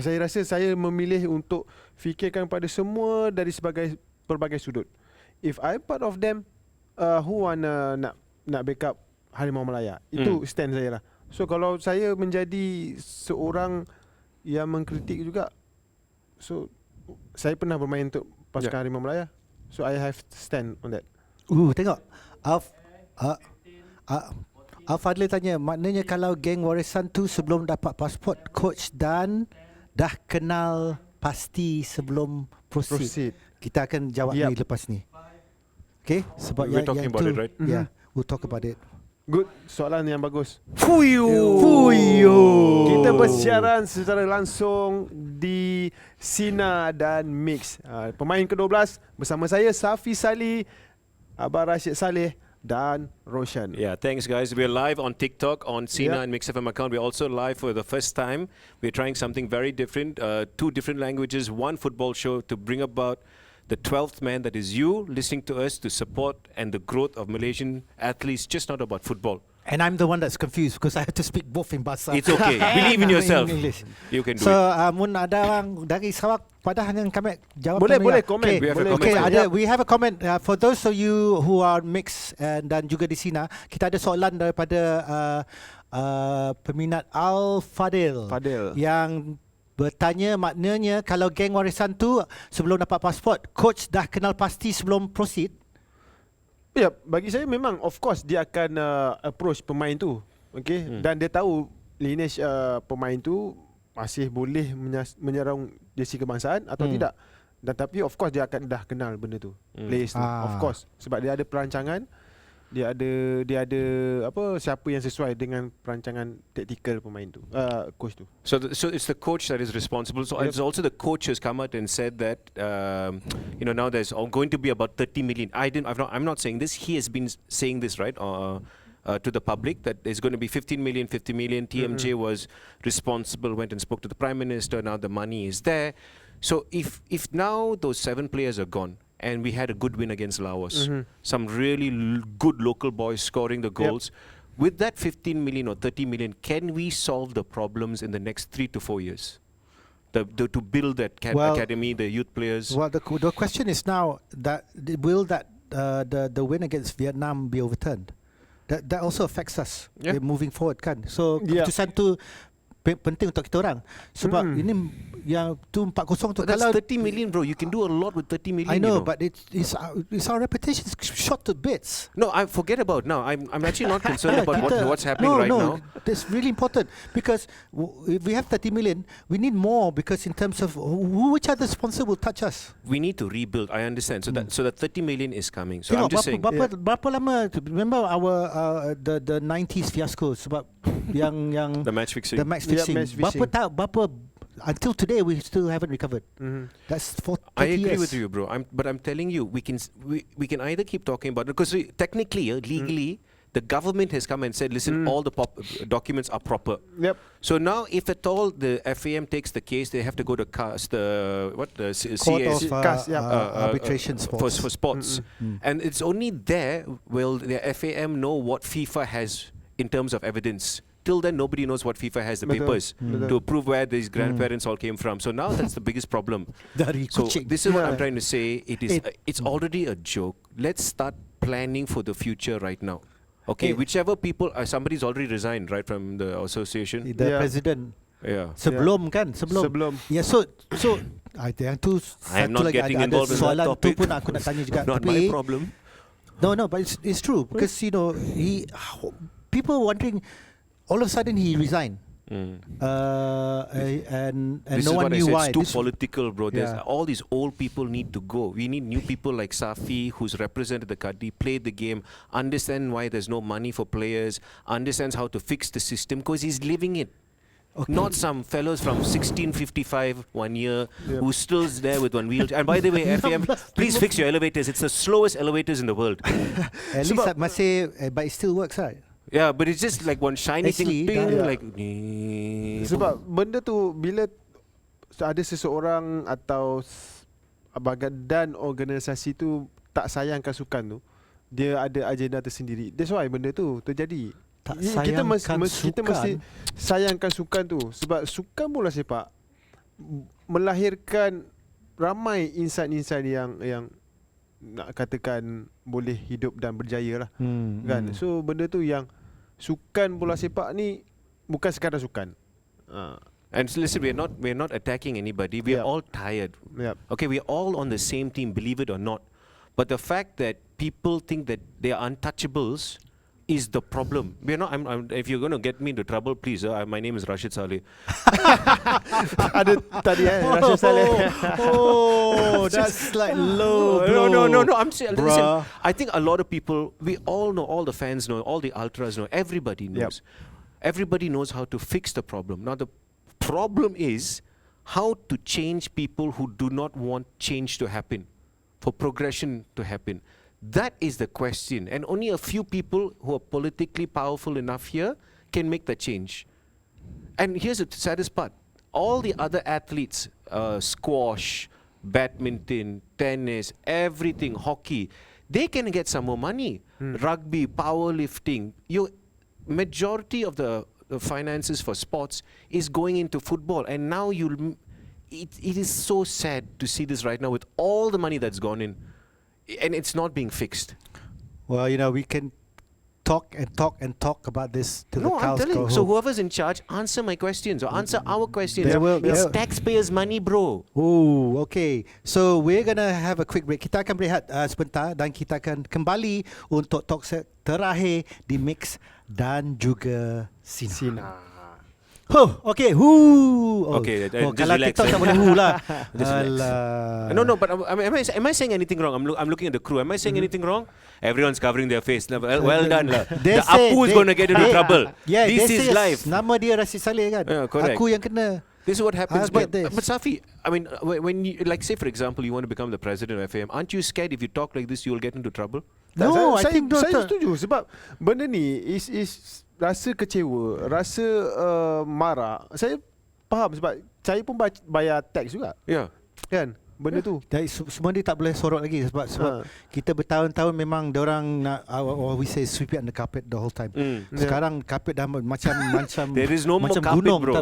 saya rasa saya memilih untuk fikirkan pada semua dari pelbagai sudut. If I part of them, who wanna nak backup Harimau Malaya? Itu stand saya lah. So kalau saya menjadi seorang yang mengkritik juga, so saya pernah bermain untuk pasukan Harimau Malaya, so I have stand on that. Tengok Fadli tanya, maknanya kalau geng warisan tu sebelum dapat pasport, coach dan dah kenal pasti sebelum proceed. Kita akan jawab ni lepas ni. Okay, sebab We're talking about it, right? Yeah, we'll talk about it. Good, soalan yang bagus. Fuyo. Kita bersiaran secara langsung di Sina dan Mix. Pemain ke-12 bersama saya Safi Salih, Abang Rashid Saleh dan Roshan. Yeah, thanks guys. We're live on TikTok, on Sina Yeah. and Mix FM account. We're also live for the first time. We're trying something very different, 2 different languages, 1 football show to bring about the 12th man, that is you, listening to us to support and the growth of Malaysian athletes, just not about football. And I'm the one that's confused because I have to speak both in Bahasa. It's okay. Believe in yourself. English. You can do So it. mun ada orang dari Sarawak pada dengan kami jawab. Boleh komen. We have a Boleh comment. komen. Okay, we have a comment for those of you who are mixed dan juga di Sina. Kita ada soalan daripada peminat Fadil yang bertanya, maknanya kalau geng warisan tu sebelum dapat pasport, coach dah kenal pasti sebelum proceed. Ya, bagi saya memang of course dia akan approach pemain tu. Okey, dan dia tahu lineage pemain tu masih boleh menyerang jersey kebangsaan atau tidak. Dan tapi of course dia akan dah kenal benda tu. Players tu. Of course, sebab dia ada perancangan, dia ada apa, siapa yang sesuai dengan perancangan taktikal pemain tu, coach tu. So it's the coach that is responsible. So it's also the coach who's come out and said that now there's going to be about 30 million. I'm not saying this. He has been saying this, right? To the public, that there's going to be 50 million. TMJ was responsible, went and spoke to the Prime Minister. Now the money is there. So if now those 7 players are gone, and we had a good win against Laos, some really good local boys scoring the goals. With that 15 million or 30 million, can we solve the problems in the next 3 to 4 years? To build that academy, the youth players. Well, the question is now that will the win against Vietnam be overturned? That also affects us moving forward, kan? So keputusan tu penting untuk kita orang sebab ini yang tu 4-0 tu. But that's Kalau 30 million, bro. You can do a lot with 30 million. I know, you know. but it's our reputation is shot to bits. No, I forget about now. I'm actually not concerned about what's happening right now. That's really important because if we have 30 million, we need more because in terms of which other sponsor will touch us. We need to rebuild. I understand. So that 30 million is coming. So Tengok, I'm just saying. berapa lama? Remember our the 90s fiasco sebab yang The match fixing. The match fixing. match fixing. Berapa until today we still haven't recovered. That's for 30 I agree years. with you, bro. But I'm telling you, we can either keep talking about it because technically, legally, the government has come and said, listen, all the documents are proper. Yep. So now, if at all the FAM takes the case, they have to go to CAS, the Court CS, of CAS, arbitration sports. for sports, and it's only there will the FAM know what FIFA has in terms of evidence. Till then, nobody knows what FIFA has, the papers, to prove where these grandparents all came from. So now that's the biggest problem. Dari So kucing. this is what I'm trying to say. It's already a joke. Let's start planning for the future right now. Okay, whichever people, somebody's already resigned, right, from the association. The president. Yeah. Sebelum kan, sebelum. Ya, so yang tu I am satu not lagi getting ada involved in that soalan tu topic. pun aku nak tanya juga. Not my problem. No, but it's true because people wondering. All of a sudden he resigned. And This no is one what I knew said. why. It's too political, bro. There's Yeah. all these old people need to go. We need new people like Safi, who's represented the country, played the game, understand why there's no money for players, understands how to fix the system because he's living it. Okay. Not some fellows from 1655 one year who's still there with one wheelchair. And by the way, FM, please fix your elevators. It's the slowest elevators in the world. At least masih, but it still works, right? Yeah, but it's just like one shiny Actually, thing, yeah. like. Sebab benda tu bila ada seseorang atau badan organisasi tu tak sayangkan sukan tu, dia ada agenda tersendiri. That's why benda tu terjadi. Tak Kita sayangkan kita sukan. mesti sayangkan sukan tu sebab sukan bola sepak melahirkan ramai insan-insan yang nak katakan boleh hidup dan berjaya lah. Kan? So benda tu yang sukan bola sepak ni bukan sekadar sukan. And so listen, we're not attacking anybody. We're Yep. all tired. Yep. Okay, we're all on the same team, believe it or not. But the fact that people think that they are untouchables is the problem. We're not. If you're going to get me into trouble, please. My name is Rashid Saleh. Ada tadi Rashid Saleh. Oh, that's like low. No. I'm saying, Bruh. listen. I think a lot of people, we all know, all the fans know, all the ultras know, everybody knows. Everybody knows how to fix the problem. Now the problem is how to change people who do not want change to happen, for progression to happen. That is the question, and only a few people who are politically powerful enough here can make the change. And here's the saddest part. All the other athletes, squash, badminton, tennis, everything, hockey, they can get some more money. Rugby, powerlifting. Majority of the finances for sports is going into football. And now it is so sad to see this right now with all the money that's gone in. And it's not being fixed. Well, we can talk about this till No, the I'm cows telling go you. So home. whoever's in charge, answer my questions or answer our questions. It's There taxpayers' money, bro. Oh, okay. So we're gonna have a quick break. Kita akan berehat sebentar dan kita akan kembali untuk talk set terakhir di Mix dan juga Sina. Okay. Okay, just kalau relax, TikTok eh. tak boleh lah. Just relax. Alah. No, but am I saying anything wrong? I'm looking at the crew. Am I saying anything wrong? Everyone's covering their face. Well done, lah. They The say Apu is going to get into trouble. Yeah, This they is say life. Nama dia Rashid Saleh kan? Yeah, correct. Aku yang kena. This is what happens. I'll get this. But Safi, I mean, when you, like, say for example, you want to become the president of FM, aren't you scared if you talk like this, you will get into trouble? No, I saya, think saya setuju sebab benda ni is rasa kecewa, rasa marah. Saya faham sebab saya pun bayar tax juga. Yeah. Kan? Benda tu. Jadi semua dia tak boleh sorot lagi sebab kita bertahun-tahun memang diorang nak we say sweep it under carpet the whole time. Sekarang carpet dah macam There is no more macam carpet, gunung. bro.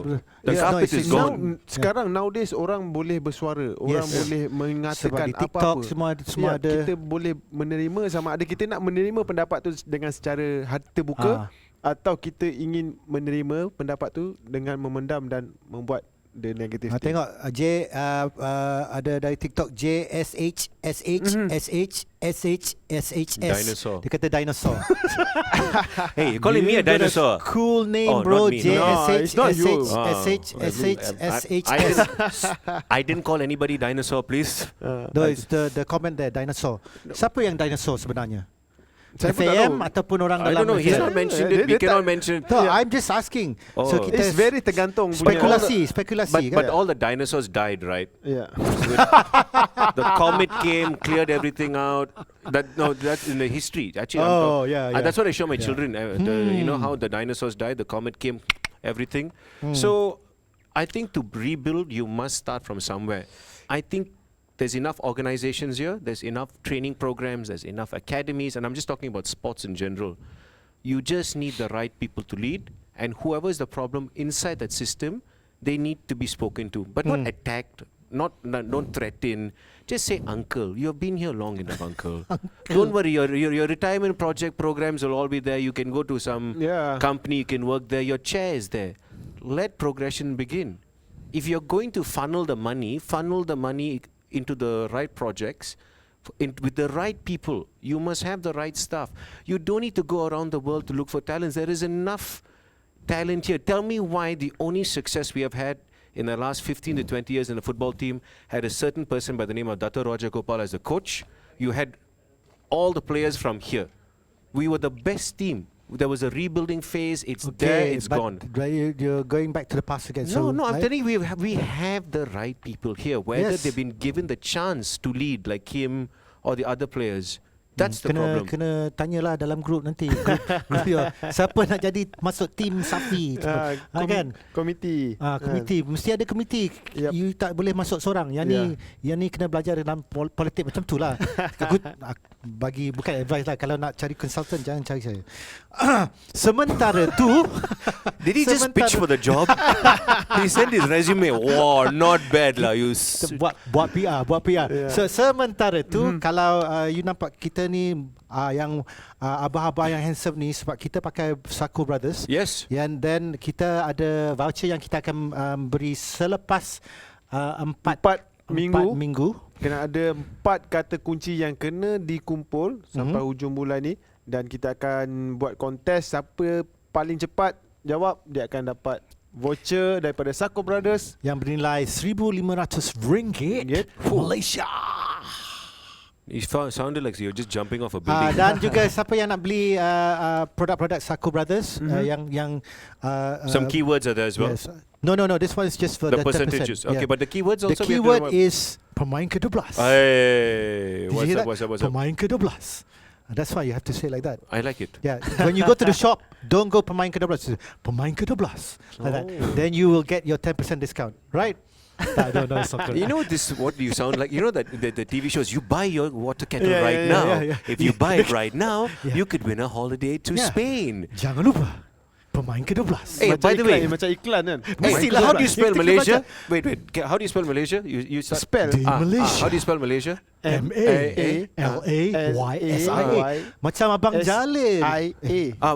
The Yeah, carpet it's is now- gone. Sekarang nowadays orang boleh bersuara, orang boleh Sebab mengatakan di TikTok apa-apa. semua ada. Kita boleh menerima sama ada kita nak menerima pendapat tu dengan secara hati terbuka atau kita ingin menerima pendapat tu dengan memendam dan membuat the negative. Tengok ada dari TikTok JSH Dinosaur. Dia kata dinosaur. Hey, you're calling me a dinosaur? Cool name, Oh, bro. not me. No, it's not you. I didn't call anybody dinosaur, please. No, it's the comment there, dinosaur. Siapa yang dinosaur sebenarnya? Saya pun tak FAM tahu. ataupun orang I dalam don't know. He's FAM? not mentioned Dia- it. We dia cannot tak- mention it. No, I'm just asking. So Oh. kita It's very tergantung punya. spekulasi But kan? all the dinosaurs died, right? Yeah. The comet came, cleared everything out. That's in the history. Actually, yeah. that's what I show my children. You know how the dinosaurs died. The comet came, everything. So, I think to rebuild, you must start from somewhere. I think there's enough organizations here. There's enough training programs. There's enough academies, and I'm just talking about sports in general. You just need the right people to lead, and whoever is the problem inside that system, they need to be spoken to, but not attacked. Don't threaten. Just say, uncle, you have been here long enough, uncle. Don't worry, your retirement project programs will all be there. You can go to some company, you can work there. Your chair is there. let progression begin. If you're going to funnel the money into the right projects, with the right people. You must have the right stuff. You don't need to go around the world to look for talents. There is enough talent here. Tell me why the only success we have had in the last 15 to 20 years in the football team had a certain person by the name of Dr. Roger Gopal as the coach. You had all the players from here. We were the best team. There was a rebuilding phase. It's there. It's gone. You're going back to the past again. No, I'm telling you, we have the right people here. Whether they've been given the chance to lead, like Kim or the other players. That's the problem. Kena tanyalah dalam grup nanti. Grup dia. Siapa nak jadi masuk tim Safi? Kan? Komiti. Komiti. Mesti ada komiti. Yep. You tak boleh masuk seorang. Yang ni kena belajar dalam politik macam tu lah. Aku bagi bukan advice lah. Kalau nak cari consultant, jangan cari saya. Sementara tu, did he just pitch for the job? He sent his resume. Wow, not bad lah. You buat PR. Yeah. So sementara tu, kalau you nampak kita ni yang abah-abah yang handsome ni, sebab kita pakai Saku Brothers. Yes. And then kita ada voucher yang kita akan beri selepas 4 minggu. Kena ada 4 kata kunci yang kena dikumpul sampai hujung bulan ni. Dan kita akan buat kontes. Siapa paling cepat jawab, dia akan dapat voucher daripada Saku Brothers yang bernilai RM1,500 Malaysia. It sounded like you're just jumping off a building. Dan juga siapa yang nak beli produk-produk Saku Brothers yang some keywords are there as well. Yes. No. This one is just for the percentages. 10%. Okay, but the keywords also. The keyword is Pemain Ke-12. Hey, what's up? Pemain Ke-12. That's why you have to say like that. I like it. Yeah. When you go to the shop, don't go Pemain Ke-12. Pemain Ke-12. Like that. Then you will get your 10% discount. Right? No, it's not You know what you sound like? You know that the TV shows, you buy your water kettle now. If you buy it right now, you could win a holiday to Spain. Jangan lupa. Pemain Ke-12. Hey, by the way, macam iklan kan. How do you spell Malaysia? Wait. How do you spell Malaysia? You spell Malaysia. How do you spell Malaysia? MALAYSIA. Macam Abang Jalil.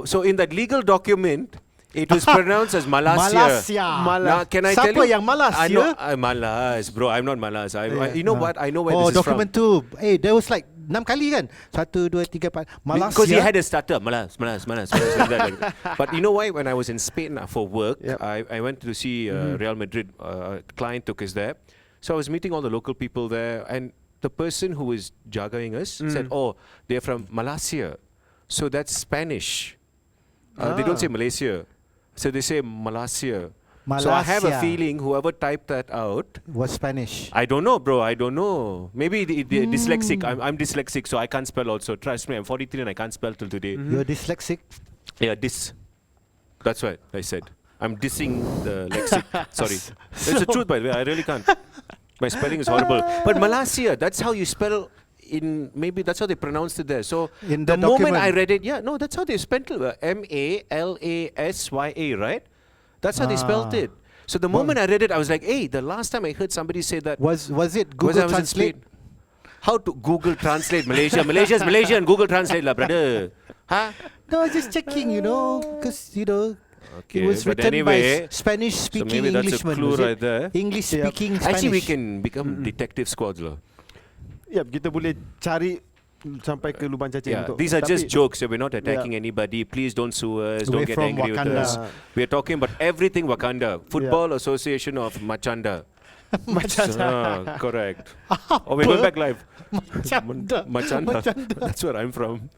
So in that legal document, it was pronounced as Malaysia. Now, can I tell you? Siapa yang malas? I know, Malas, bro. I'm not Malas. You know what? I know where this is from. Document tu. There was like 6 kali kan? 1, 2, 3, 4. Malaysia. Because he had a starter. Malas. But you know why? When I was in Spain for work, I went to see Real Madrid. A client took us there. So I was meeting all the local people there. And the person who was jagaing us said, oh, they're from Malaysia. So that's Spanish. They don't say Malaysia. So they say Malaysia. So I have a feeling whoever typed that out was Spanish. I don't know, bro. I don't know. Maybe they're dyslexic. I'm dyslexic, so I can't spell also. Trust me, I'm 43 and I can't spell till today. You're dyslexic? Yeah, That's what I said. I'm dissing the lexic. Sorry. It's the truth, by the way. I really can't. My spelling is horrible. But Malaysia, that's how you spell maybe that's how they pronounced it there. So in the moment I read it, that's how they spelled it. Malasya, right? That's how they spelled it. So the moment I read it, I was like, hey, the last time I heard somebody say that. Was it Google Translate? How to Google Translate Malaysia? Malaysia's Malaysian. Google Translate lah, brother. Huh? No, just checking, because, Okay, it was written by Spanish-speaking so maybe that's Englishmen. a clue right there. English-speaking Spanish. Actually, we can become detective squads lah. Kita boleh cari sampai ke lubang cacing untuk. These are just jokes. We're not attacking anybody. Please don't sue us. Don't get angry with us. We're talking about everything Wakanda. Football Association of Machanda. Machanda. Correct. We're going back live. Machanda. That's where I'm from.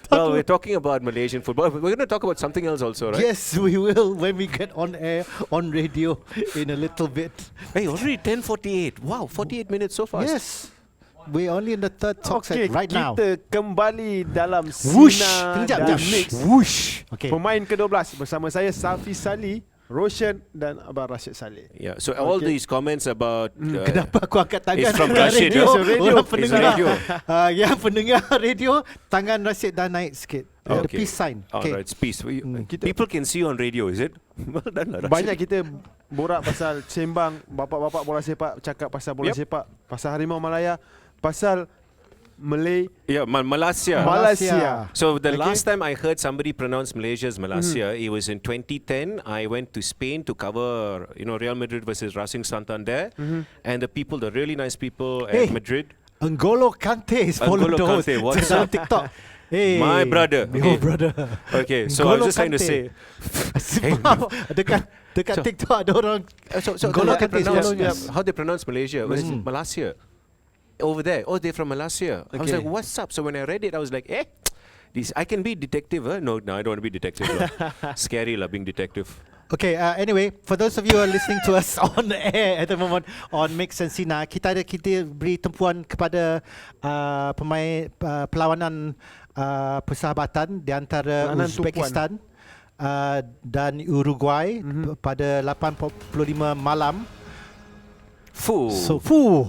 Well, we're talking about Malaysian football. We're going to talk about something else also, right? Yes, we will when we get on air, on radio in a little bit. Hey, already 10:48. Wow, 48 minutes so fast. Yes. We're only in the third talk set right now. Kita kembali dalam Whoosh. Sina dan Mix. Whoosh. Okay. Pemain ke-12 bersama saya Safi Sali, Roshan dan Abang Rashid Saleh. Yeah. So all these comments about kenapa aku angkat tangan? It's from Rashid. Orang pendengar. Radio. Yang pendengar radio, tangan Rashid dah naik sikit. The peace sign. Okay. Alright, it's peace. People can see on radio, is it? Well done, Rashid. Banyak kita borak pasal sembang, bapak-bapak bola sepak cakap pasal bola sepak, pasal Harimau Malaya, pasal Malaysia. Malaysia. So the Okay. last time I heard somebody pronounce Malaysia as Malaysia, it was in 2010. I went to Spain to cover, Real Madrid versus Racing Santander, and the really nice people at Madrid. N'Golo Kante is following N'Golo those Kante, what's dalam up? TikTok. Hey, My brother. Your Okay. brother. Okay, so I was just trying to Kante. say. Sebab dekat So- TikTok ada orang So N'Golo how they Kante is pronounce, following us. how they pronounce Malaysia? Was it Malaysia? Over there. Oh, they're from Malaysia. I was Okay. like, what's up? So when I read it, I was like, I can be detective, huh? No, I don't want to be detective. Scary lah, being detective. Okay, anyway, for those of you who are listening to us on the air at the moment on Mix and Sina, kita beri tumpuan kepada pemain perlawanan persahabatan di antara Perlawanan Uzbekistan dan Uruguay pada 8.45 malam. Fuh. So,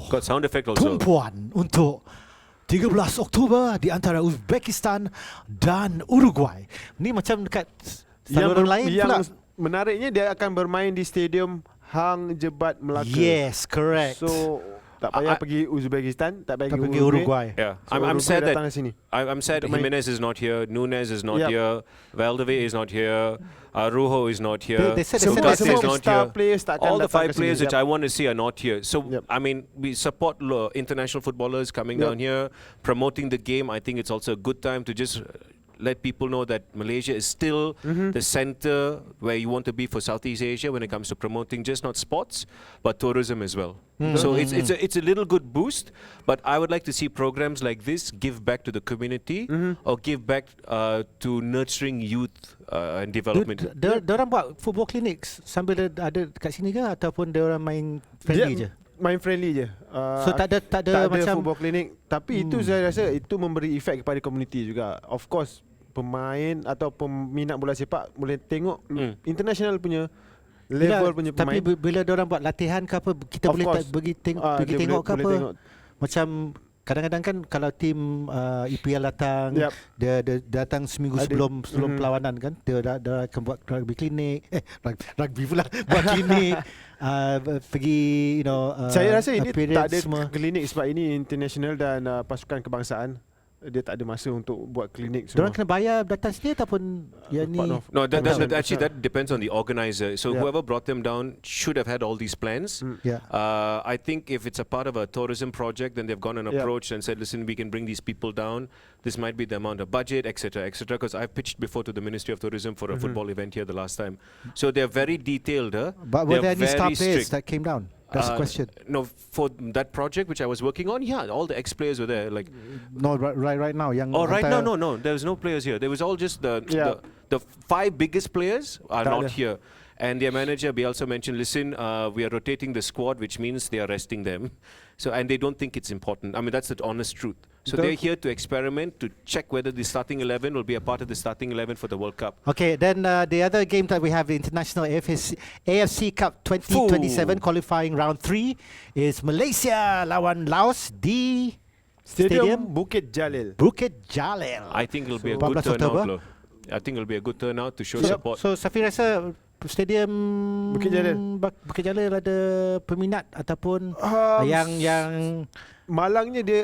Got sound effect also. tumpuan untuk 13 Oktober di antara Uzbekistan dan Uruguay. Ni macam dekat saluran lain pula. Menariknya dia akan bermain di Stadium Hang Jebat Melaka. Yes, correct. So tak payah pergi Uzbekistan, tak payah pergi Uruguay. Yeah, So I'm Uruguay sad that datang ke sini. I'm sad Main- Jimenez is not here, Nunez is not Yep. here, Valdeve is not here, Ruho is not here. They said Semua Ugarte is not star here. players tak akan All the datang 5 ke sini. players which Yep. I want to see are not here. So, Yep. I mean, we support international footballers coming Yep. down here, promoting the game. I think it's also a good time to just let people know that Malaysia is still the center where you want to be for Southeast Asia when it comes to promoting just not sports, but tourism as well. So it's a little good boost, but I would like to see programs like this give back to the community or give back to nurturing youth and development. Dia orang buat football clinics sambil ada dekat sini ke ataupun dia orang main friendly je? Main friendly je. So tak ada macam football clinic. Tapi itu saya rasa itu memberi efek kepada komuniti juga. Of course pemain atau peminat bola sepak boleh tengok international punya level punya pemain. Tapi bila dia orang buat latihan ke apa, kita Of boleh course. pergi Dia tengok ke boleh apa? tengok. Macam kadang-kadang kan kalau tim EPL datang, Yep. dia datang seminggu Ada. sebelum perlawanan kan, dia akan buat rugby klinik, rugby pula buat klinik, pergi Saya rasa ini period tak ada semua. klinik sebab ini international dan pasukan kebangsaan. Dia tak ada masa untuk buat klinik Diorang semua. kena bayar datang sini ataupun yang ni? Part of- No, Betul. actually that depends on the organizer. So Yeah. whoever brought them down should have had all these plans. Yeah. I think if it's a part of a tourism project, then they've gone and Yeah. approached and said, listen, we can bring these people down. This might be the amount of budget, etc., etc. Because I've pitched before to the Ministry of Tourism for a football event here the last time. So they're very detailed. But were there They're any star very players strict. that came down? That's the question. No, for that project which I was working on, yeah, all the ex-players were there. Like, No, right now yang oh, right hantar- now, no, there was no players here. There was all just Yeah. the 5 biggest players are Tak not ada. here. And their manager, we also mentioned, listen, we are rotating the squad, which means they are resting them. So, and they don't think it's important. I mean, that's the honest truth. So Betul. they're here to experiment, to check whether the starting 11 will be a part of the starting 11 for the World Cup. Okay, then the other game that we have, the International AFC Cup 2027 qualifying round 3 is Malaysia lawan Laos di Stadium Bukit Jalil. Bukit Jalil. I think it'll be a 14 good October. turnout. I think it'll be a good turnout to show Yep. support. So Safi rasa Stadium Bukit Jalil. Bukit Jalil ada peminat ataupun yang Malangnya dia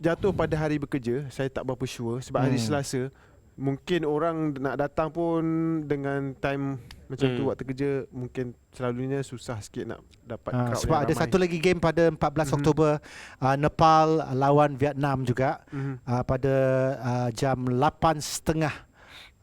jatuh pada hari bekerja. Saya tak berapa sure sebab hari Selasa mungkin orang nak datang pun dengan time macam tu waktu kerja mungkin selalunya susah sikit nak dapat crowd sebab yang ada ramai. satu lagi game pada 14 Oktober Nepal lawan Vietnam juga pada jam 8.30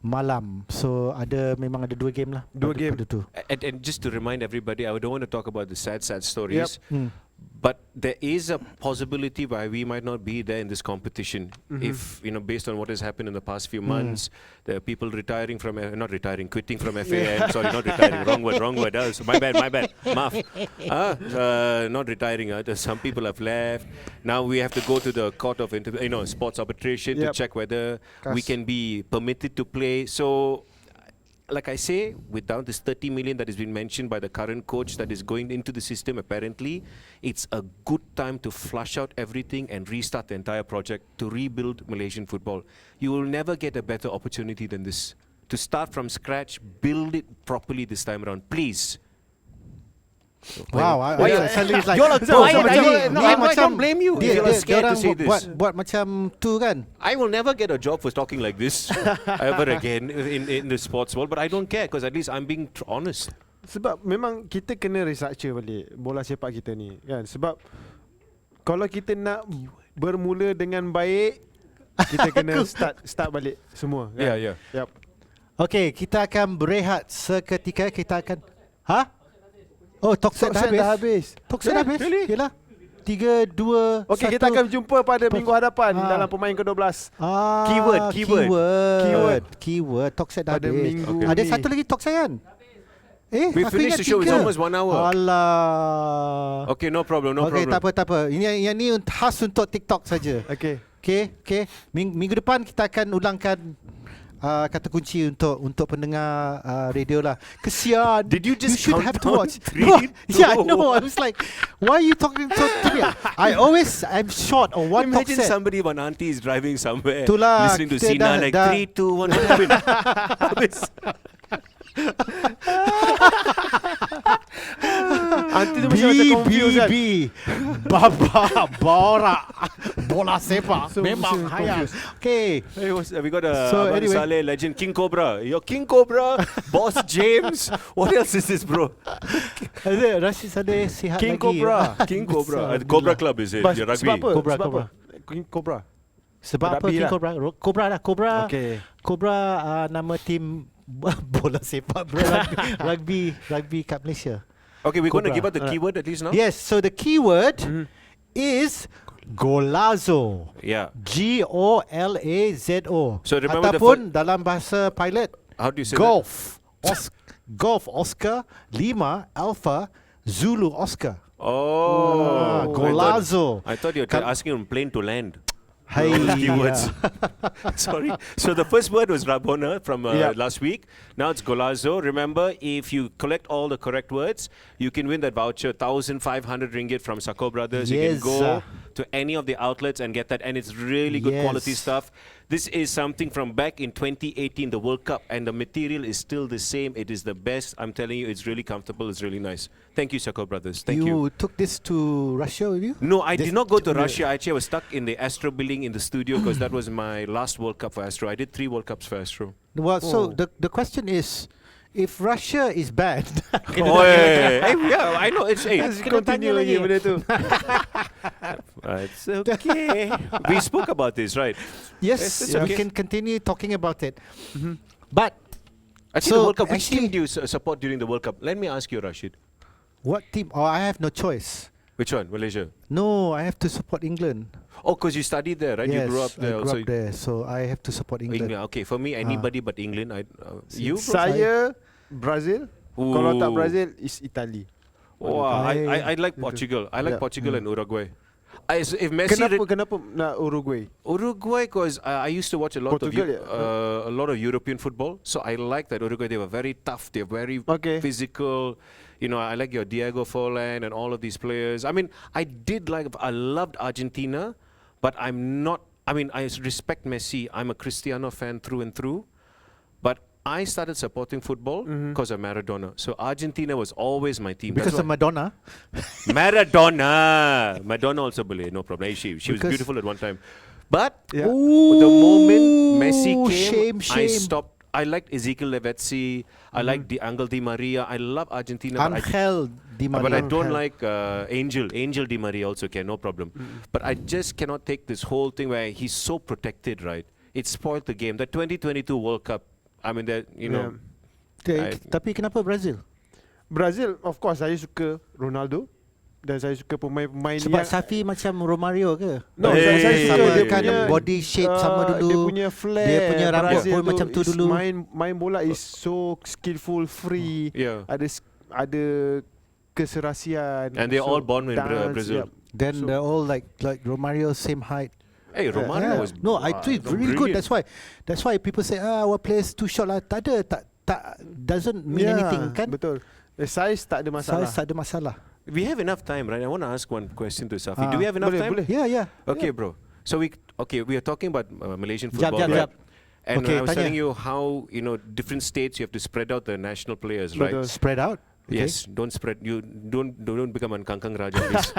malam. So memang ada 2 game lah. Dua game. pada tu. And just to remind everybody, I don't want to talk about the sad stories. Hmm. But there is a possibility why we might not be there in this competition. If, based on what has happened in the past few months, there are people retiring from, quitting from FAM. Sorry, not retiring, wrong word. My bad, maaf. Not retiring. Some people have left. Now we have to go to the court of, sports arbitration to Yep. check whether we can be permitted to play. So, like I say, without this 30 million that has been mentioned by the current coach that is going into the system, apparently, it's a good time to flush out everything and restart the entire project to rebuild Malaysian football. You will never get a better opportunity than this. To start from scratch, build it properly this time around, please. Wow, Why you- suddenly it's like You're So, quiet. macam- No, I don't blame you. Dia, If you're dia, scared to orang say this. buat macam tu kan. I will never get a job for talking like this ever again in the sports world. But I don't care because at least I'm being honest. Sebab memang kita kena restructure balik bola sepak kita ni kan. Sebab kalau kita nak bermula dengan baik, kita kena start balik semua kan? Yeah. Yep. Okay, kita akan berehat seketika. Kita akan Oh, talkset dah habis. Dah habis. Talkset dah habis. Really? Yelah. 3, 2, Okey, kita akan jumpa pada minggu hadapan dalam pemain ke-12. Keyword. Talkset dah Pada habis. minggu Ada ni. satu lagi talkset kan? We aku finished ingat the show. It's 3. almost 1 hour. Alah. Okay, no problem. Okay, tak apa. Yang ni khas untuk TikTok saja. Okey. Okay. Minggu depan kita akan ulangkan kata kunci untuk pendengar radio lah. Kesian. Did you just should count have to down? watch. 3, No, yeah, 2, no. I was like, why are you talking so to me? I'm short on one Imagine talkset. somebody, one auntie is driving somewhere, Itulah, listening to kita Sina like dah- 3, 2, 1, open. Habis. Aunty tu macam confused kan. Baba Borak bola sepak So, memang so hayal. confused. Okay. Hey, we got a So, Abang anyway. Saleh legend, King Cobra. You're King Cobra, Boss James. What else is this, bro? Rashid Sadeh sihat King lagi. Cobra. King Cobra. Alhamdulillah. Cobra Club is it? The rugby. Sebab apa? Cobra, Sebab Cobra. apa? King Cobra. Sebab apa Rugby King lah. Cobra? Cobra lah. Cobra. Okay. Cobra nama tim bola sepak bro. rugby kat Malaysia. Okay, we're going to Cobra. give out the keyword at least now. Yes, so the keyword is golazo. Yeah. Golazo. So remember the ataupun dalam bahasa pilot How do you say golf. Golf Oscar 5 Alpha Zulu Oscar. that? Oh, Golazo. I thought you were asking on plane to land. Hey, Keywords. Sorry. So the first word was Rabona from last week. Now it's Golazo. Remember, if you collect all the correct words, you can win that voucher, 1,500 ringgit from Sako Brothers. You can Yes, go to any of the outlets and get that, and it's really good quality Yes. stuff. This is something from back in 2018, the World Cup, and the material is still the same. It is the best. I'm telling you, it's really comfortable. It's really nice. Thank you, Sako Brothers. Thank you. You took this to Russia with you? No, I This- did not go to Russia. Actually, I was stuck in the Astro building in the studio because that was my last World Cup for Astro. I did 3 World Cups for Astro. Well, so Oh. the question is, if Russia is bad, Oh, hey, yeah, I know. It's Continue tanya lagi lagi. benda tu. it's okay. We spoke about this, right? yes, It's we okay. can continue talking about it. But Actually, So, the World Cup. Which actually- team do you support during the World Cup? Let me ask you, Rashid. what team? Oh, I have no choice. Which one? Malaysia. No, I have to support England. Oh, because you studied there, right? Yes, you grew up there. I grew also. up there, so I have to support England. England. Okay, for me, anybody but England. You? Bro? Saya Brazil. Kalau tak Ooh. Brazil is Italy. Wow, I like Itu. Portugal. I like Yeah. Portugal and Uruguay. If Messi Kenapa nak Uruguay? Uruguay, because I used to watch a lot Portugal, of a lot of European football, so I like that Uruguay. They were very tough. They're very Okay. physical. You know, I like your Diego Forlan and all of these players. I mean, I loved Argentina, but I'm not. I mean, I respect Messi. I'm a Cristiano fan through and through, but I started supporting football because of Maradona. So Argentina was always my team. Because That's of Madonna. Maradona. Madonna also believed, no problem. She was Because- beautiful at one time. But Yeah. the moment Messi Shame, came, I shame. stopped. I liked Ezekiel Lavezzi. I liked Angel Di Maria. I love Argentina. But Angel Di but I Maria. don't like Angel Di Maria also can, no problem. But I just cannot take this whole thing where he's so protected, right? It spoiled the game. The 2022 World Cup, I mean, that you know, Tapi kenapa Brazil? Brazil, of course saya suka Ronaldo dan saya suka pemain-pemain Sebab yang Safi macam Romario ke? No, Hey. saya suka Sama dia kan punya body shape sama dulu. Dia punya flair. Dia punya rambut Brazil pun macam tu is dulu. Main bola is so skillful, free. yeah. Ada keserasian. And they're all born in dance, Brazil. yeah. Then So- they're all like Romario same height. Hey, Romario Yeah. was No, I think very good. brilliant. That's why people say our players too short lah. Tak ada, tak doesn't mean Yeah, anything kan? Betul. Size tak ada masalah. Size tak ada masalah. We have enough time, right? I want to ask one question to Safi. Ah, Do we have enough time? boleh. Yeah, yeah. Okay, bro. So we are talking about Malaysian Jap, football, jap, right? And Okay, I was tanya. telling you how different states you have to spread out the national players, right? Betul. Spread out. Okay. Yes, don't spread. You don't become an Kangkang Raja, please.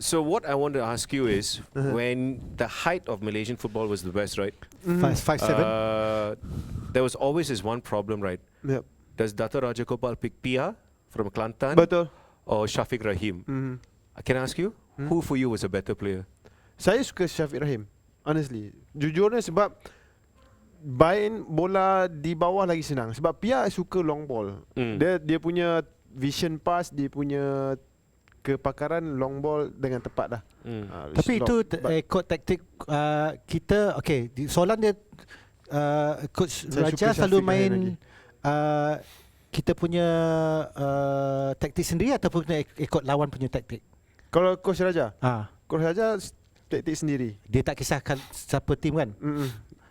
So what I want to ask you is, when the height of Malaysian football was the best, right? 5'7". There was always this one problem, right? Yep. Does Dato Raja Gopal pick Pia from Kelantan Betul. or Shafiq Rahim? Can I ask you, who for you was a better player? Saya suka Shafiq Rahim. Honestly. Jujurnya sebab main bola di bawah lagi senang. Sebab Pia suka long ball. Dia punya vision pass, dia punya kepakaran long ball dengan tepat dah. Tapi itu ikut taktik kita. Okay, soalan dia Coach Saya Raja suka selalu Shafiq main Rahim kita punya taktik sendiri ataupun ikut lawan punya taktik? Kalau Coach Raja, Ah, Coach Raja taktik sendiri. dia tak kisahkan siapa tim kan?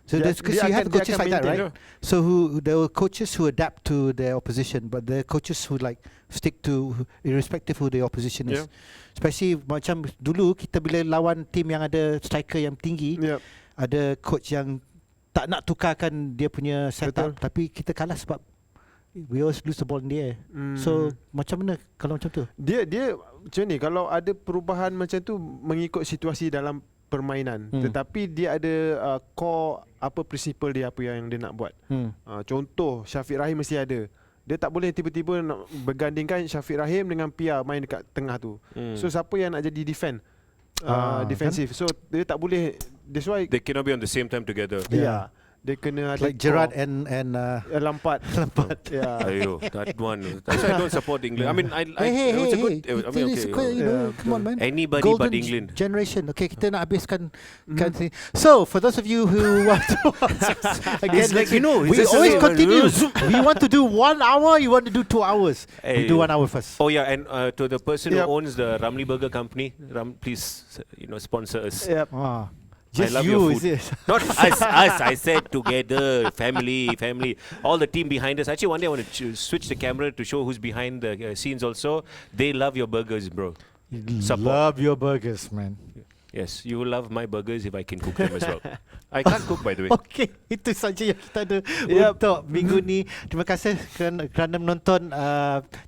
So Dia- there's dia you have akan- dia coaches akan like that, maintain. right? So there were coaches who adapt to their opposition, but there are coaches who like stick to irrespective who the opposition is. Yeah. Especially macam dulu kita bila lawan tim yang ada striker yang tinggi, Yep. ada coach yang tak nak tukarkan dia punya setup, Betul. tapi kita kalah sebab we always lose the ball in the air. So macam mana kalau macam tu? Dia macam ni, kalau ada perubahan macam tu mengikut situasi dalam permainan, tetapi dia ada core apa prinsipal dia, apa yang dia nak buat. Contoh Shafiq Rahim mesti ada. Dia tak boleh tiba-tiba nak bergandingkan Shafiq Rahim dengan Pia main dekat tengah tu. So siapa yang nak jadi defensive. So dia tak boleh, that's why They cannot be on the same time together. dia kena ada Like Gerrard core. and Lampard. Yeah. Ayo, that one. That's why I don't support England. I mean, hey, it was a good. hey, I mean, it's okay, quite, you know, yeah, come on, man. Anybody Golden but England. generation. Okay, kita nak habiskan kan thing. So, for those of you who want to watch us, again, It's like, you know, we it's just always like- continue. We want to do 1 hour, you want to do 2 hours. We Hey. do 1 hour first. Oh yeah, and to the person Yep. who owns the Ramly Burger Company, please, sponsor us. Yep. Just love you, your is food. it? Not us. I said together, family, all the team behind us. Actually, one day I want to switch the camera to show who's behind the scenes. Also, they love your burgers, bro. Support. Love your burgers, man. Yes, you will love my burgers if I can cook them as well. I can't cook, by the way. Okay, itu saja yang kita ada Yep. untuk minggu ni. Terima kasih kerana menonton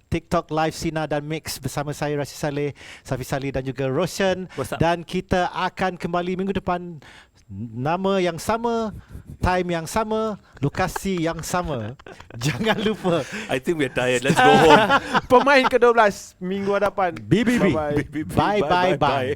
TikTok Live Sina dan Mix bersama saya Rashid Saleh, Safi Salih dan juga Roshan. What's up? Dan kita akan kembali minggu depan, nama yang sama, time yang sama, lokasi yang sama. Jangan lupa I think we're tired. Let's go home. Pemain ke-12 minggu hadapan. BBB. Bye-bye. Bye bye bye.